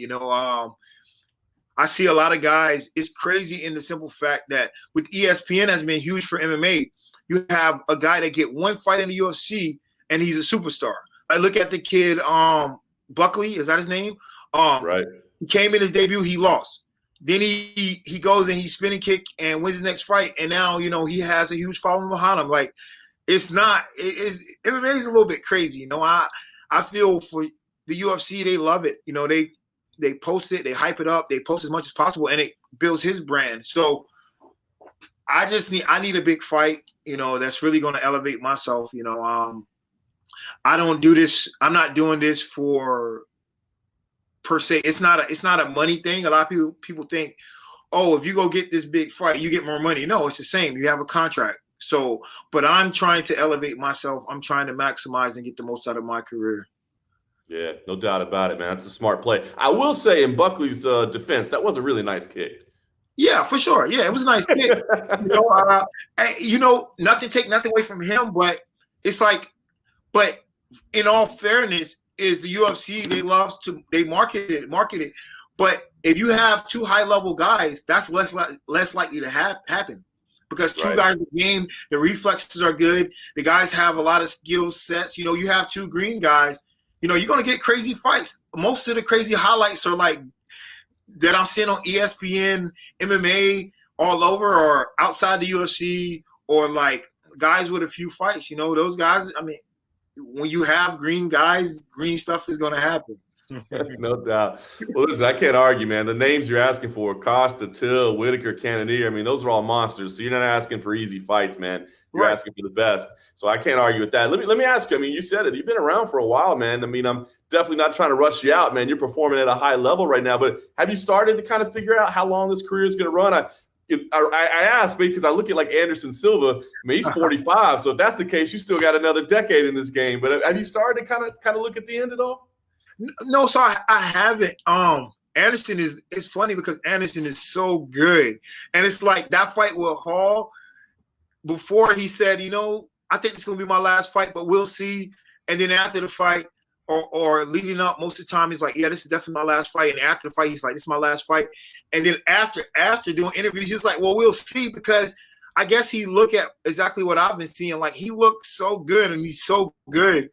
I see a lot of guys. It's crazy in the simple fact that with ESPN has been huge for MMA. You have a guy that get one fight in the UFC and he's a superstar. I look at the kid, Buckley, is that his name? Right. He came in his debut, he lost. Then he goes and he spinning kick and wins his next fight, and now he has a huge following behind him. Like, MMA is a little bit crazy. I feel for the UFC, they love it. They post it, they hype it up, they post as much as possible, and it builds his brand. So I need a big fight, that's really going to elevate myself. I don't do this. I'm not doing this for per se. It's not a money thing. A lot of people think, oh, if you go get this big fight, you get more money. No, it's the same. You have a contract. So, but I'm trying to elevate myself. I'm trying to maximize and get the most out of my career. Yeah, no doubt about it, man. It's a smart play. I will say, in Buckley's defense, that was a really nice kick. Yeah, for sure. Yeah, it was a nice kick. Take nothing away from him, but it's like, but in all fairness, is the UFC, they market it. But if you have two high level guys, that's less likely to happen. Because two guys in the game, the reflexes are good. The guys have a lot of skill sets. You have two green guys. You're going to get crazy fights. Most of the crazy highlights are like that I'm seeing on ESPN, MMA, all over, or outside the UFC, or like guys with a few fights. Those guys, I mean, when you have green guys, green stuff is going to happen. No doubt. Well, listen, I can't argue, man. The names you're asking for, Costa, Till, Whitaker, Cannonier, I mean, those are all monsters. So you're not asking for easy fights, man. You're asking for the best. So I can't argue with that. Let me ask you, I mean, you said it. You've been around for a while, man. I mean, I'm definitely not trying to rush you out, man. You're performing at a high level right now. But have you started to kind of figure out how long this career is going to run? I ask because I look at like Anderson Silva. I mean, he's 45. So if that's the case, you still got another decade in this game. But have you started to kind of look at the end at all? No, so I haven't. Anderson it's funny because Anderson is so good. And it's like that fight with Hall, before he said, I think it's going to be my last fight, but we'll see. And then after the fight or leading up, most of the time, he's like, yeah, this is definitely my last fight. And after the fight, he's like, this is my last fight. And then after doing interviews, he's like, well, we'll see, because I guess he looked at exactly what I've been seeing. Like, he looks so good and he's so good.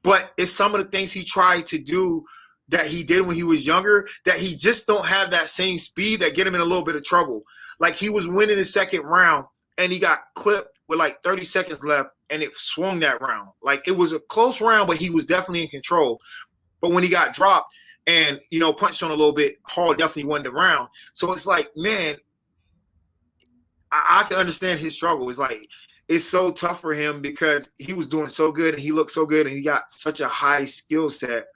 But it's some of the things he tried to do that he did when he was younger that he just don't have that same speed that get him in a little bit of trouble. Like, he was winning the second round and he got clipped with like 30 seconds left and it swung that round. Like, it was a close round, but he was definitely in control. But when he got dropped and, punched on a little bit, Hall definitely won the round. So it's like, man, I can understand his struggle. It's like, it's so tough for him because he was doing so good and he looked so good and he got such a high skill set.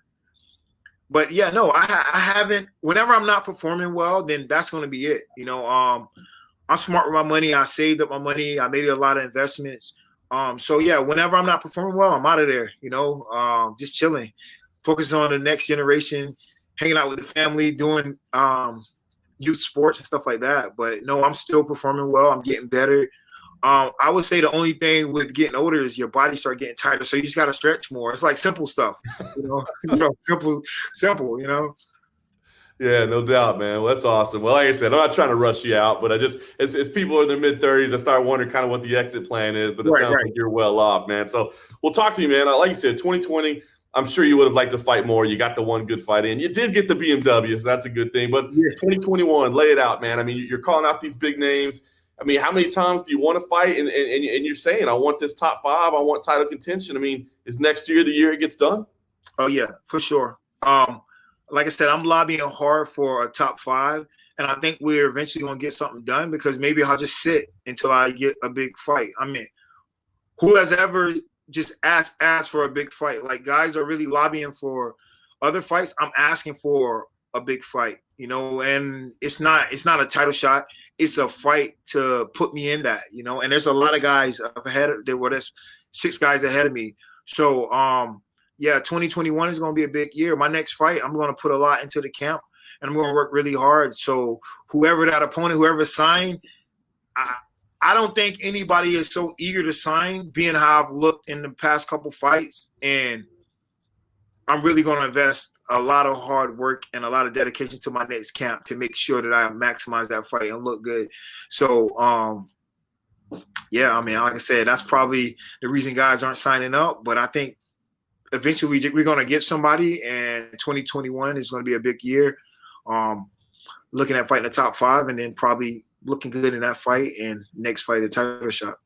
But yeah, no, I haven't. Whenever I'm not performing well, then that's going to be it. I'm smart with my money. I saved up my money. I made a lot of investments. So yeah, whenever I'm not performing well, I'm out of there. Just chilling, focusing on the next generation, hanging out with the family, doing youth sports and stuff like that. But no, I'm still performing well. I'm getting better. I would say the only thing with getting older is your body start getting tighter. So you just got to stretch more. It's like simple stuff, simple. Yeah, no doubt, man. Well, that's awesome. Well, like I said, I'm not trying to rush you out, but I just, as people in their mid-30s, I start wondering kind of what the exit plan is, but it sounds like you're well off, man. So we'll talk to you, man. Like you said, 2020, I'm sure you would have liked to fight more. You got the one good fight in. You did get the BMW, so that's a good thing. But 2021, lay it out, man. I mean, you're calling out these big names. I mean, how many times do you want to fight? And you're saying, I want this top 5. I want title contention. I mean, is next year the year it gets done? Oh, yeah, for sure. Like I said, I'm lobbying hard for a top 5. And I think we're eventually going to get something done because maybe I'll just sit until I get a big fight. I mean, who has ever just asked for a big fight? Like, guys are really lobbying for other fights. I'm asking for a big fight, and it's not a title shot. It's a fight to put me in that, and there's a lot of guys ahead. There's 6 guys ahead of me. So, 2021 is going to be a big year. My next fight, I'm going to put a lot into the camp and I'm going to work really hard. So whoever that opponent, whoever signed, I don't think anybody is so eager to sign, being how I've looked in the past couple fights. And I'm really going to invest a lot of hard work and a lot of dedication to my next camp to make sure that I maximize that fight and look good. So, I mean, like I said, that's probably the reason guys aren't signing up. But I think eventually we're going to get somebody, and 2021 is going to be a big year. Looking at fighting the top 5 and then probably looking good in that fight and next fight, the title shot.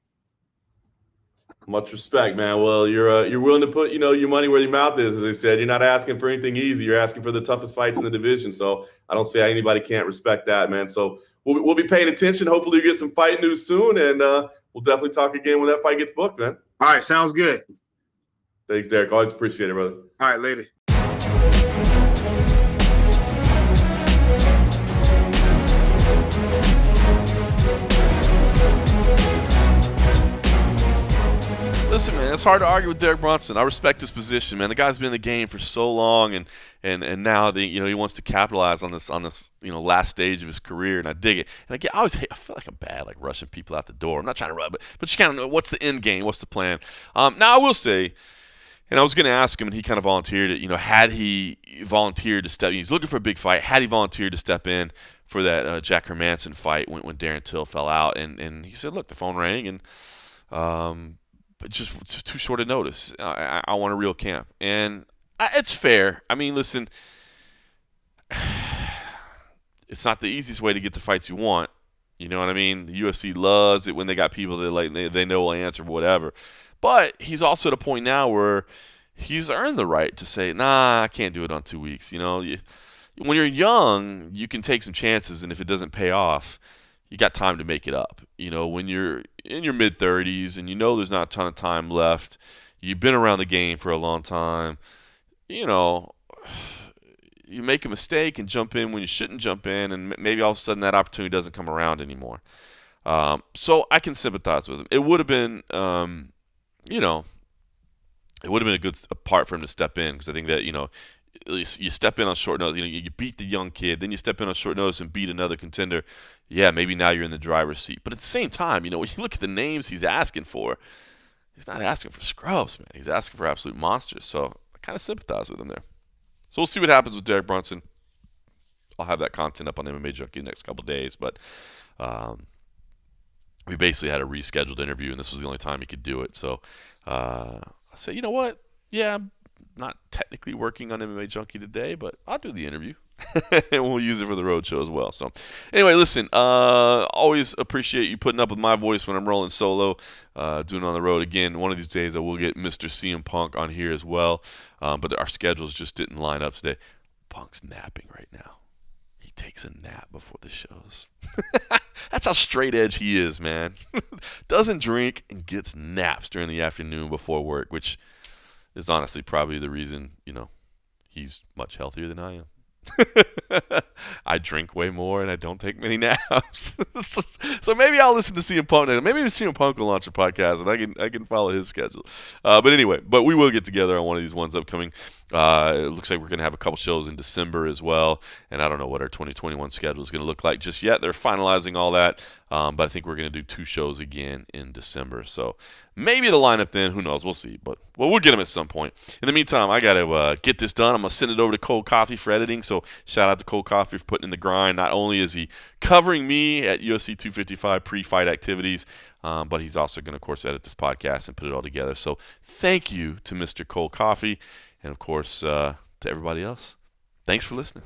Much respect, man. Well, you're willing to put, your money where your mouth is, as I said. You're not asking for anything easy. You're asking for the toughest fights in the division. So I don't see how anybody can't respect that, man. So we'll be paying attention. Hopefully you get some fight news soon, and we'll definitely talk again when that fight gets booked, man. All right, sounds good. Thanks, Derek. Always appreciate it, brother. All right, later. Listen, man, it's hard to argue with Derek Brunson. I respect his position, man. The guy's been in the game for so long, and now he wants to capitalize on this last stage of his career, and I dig it. And I feel like I'm bad, like rushing people out the door. I'm not trying to rub it, but you kind of know what's the end game, what's the plan. Now I will say, and I was going to ask him, and he kind of volunteered it. Had he volunteered to step, he's looking for a big fight. Had he volunteered to step in for that Jack Hermanson fight when Darren Till fell out, and he said, look, the phone rang, and but just it's too short a notice. I want a real camp, and it's fair. I mean, listen, it's not the easiest way to get the fights you want. You know what I mean? The UFC loves it when they got people that they know will answer whatever. But he's also at a point now where he's earned the right to say, nah, I can't do it on 2 weeks. When you're young, you can take some chances, and if it doesn't pay off, you got time to make it up. When you're in your mid-30s and there's not a ton of time left, you've been around the game for a long time, you make a mistake and jump in when you shouldn't jump in, and maybe all of a sudden that opportunity doesn't come around anymore. So I can sympathize with him. It would have been, it would have been a good part for him to step in, because I think that, you step in on short notice. You beat the young kid, then you step in on short notice and beat another contender. Yeah, maybe now you're in the driver's seat. But at the same time, when you look at the names he's asking for, he's not asking for scrubs, man. He's asking for absolute monsters. So I kind of sympathize with him there. So we'll see what happens with Derek Brunson. I'll have that content up on MMA Junkie the next couple of days. But we basically had a rescheduled interview, and this was the only time he could do it. So I said, you know what? Yeah, I'm not technically working on MMA Junkie today, but I'll do the interview. And we'll use it for the road show as well. So anyway, listen, always appreciate you putting up with my voice when I'm rolling solo, doing it on the road. Again, one of these days I will get Mr. CM Punk on here as well, but our schedules just didn't line up today. Punk's napping right now. He takes a nap before the shows. That's how straight edge he is, man. Doesn't drink and gets naps during the afternoon before work, which is honestly probably the reason, he's much healthier than I am. I drink way more and I don't take many naps. So maybe I'll listen to CM Punk. Maybe CM Punk will launch a podcast and I can follow his schedule. But anyway, we will get together on one of these ones upcoming. It looks like we're going to have a couple shows in December as well. And I don't know what our 2021 schedule is going to look like just yet. They're finalizing all that. But I think we're going to do 2 shows again in December. So maybe it'll line up then. Who knows? We'll see. But we'll get them at some point. In the meantime, I got to get this done. I'm going to send it over to Cold Coffee for editing. So shout out to Cold Coffee for putting in the grind. Not only is he covering me at UFC 255 pre-fight activities, but he's also going to, of course, edit this podcast and put it all together. So thank you to Mr. Cold Coffee. And, of course, to everybody else, thanks for listening.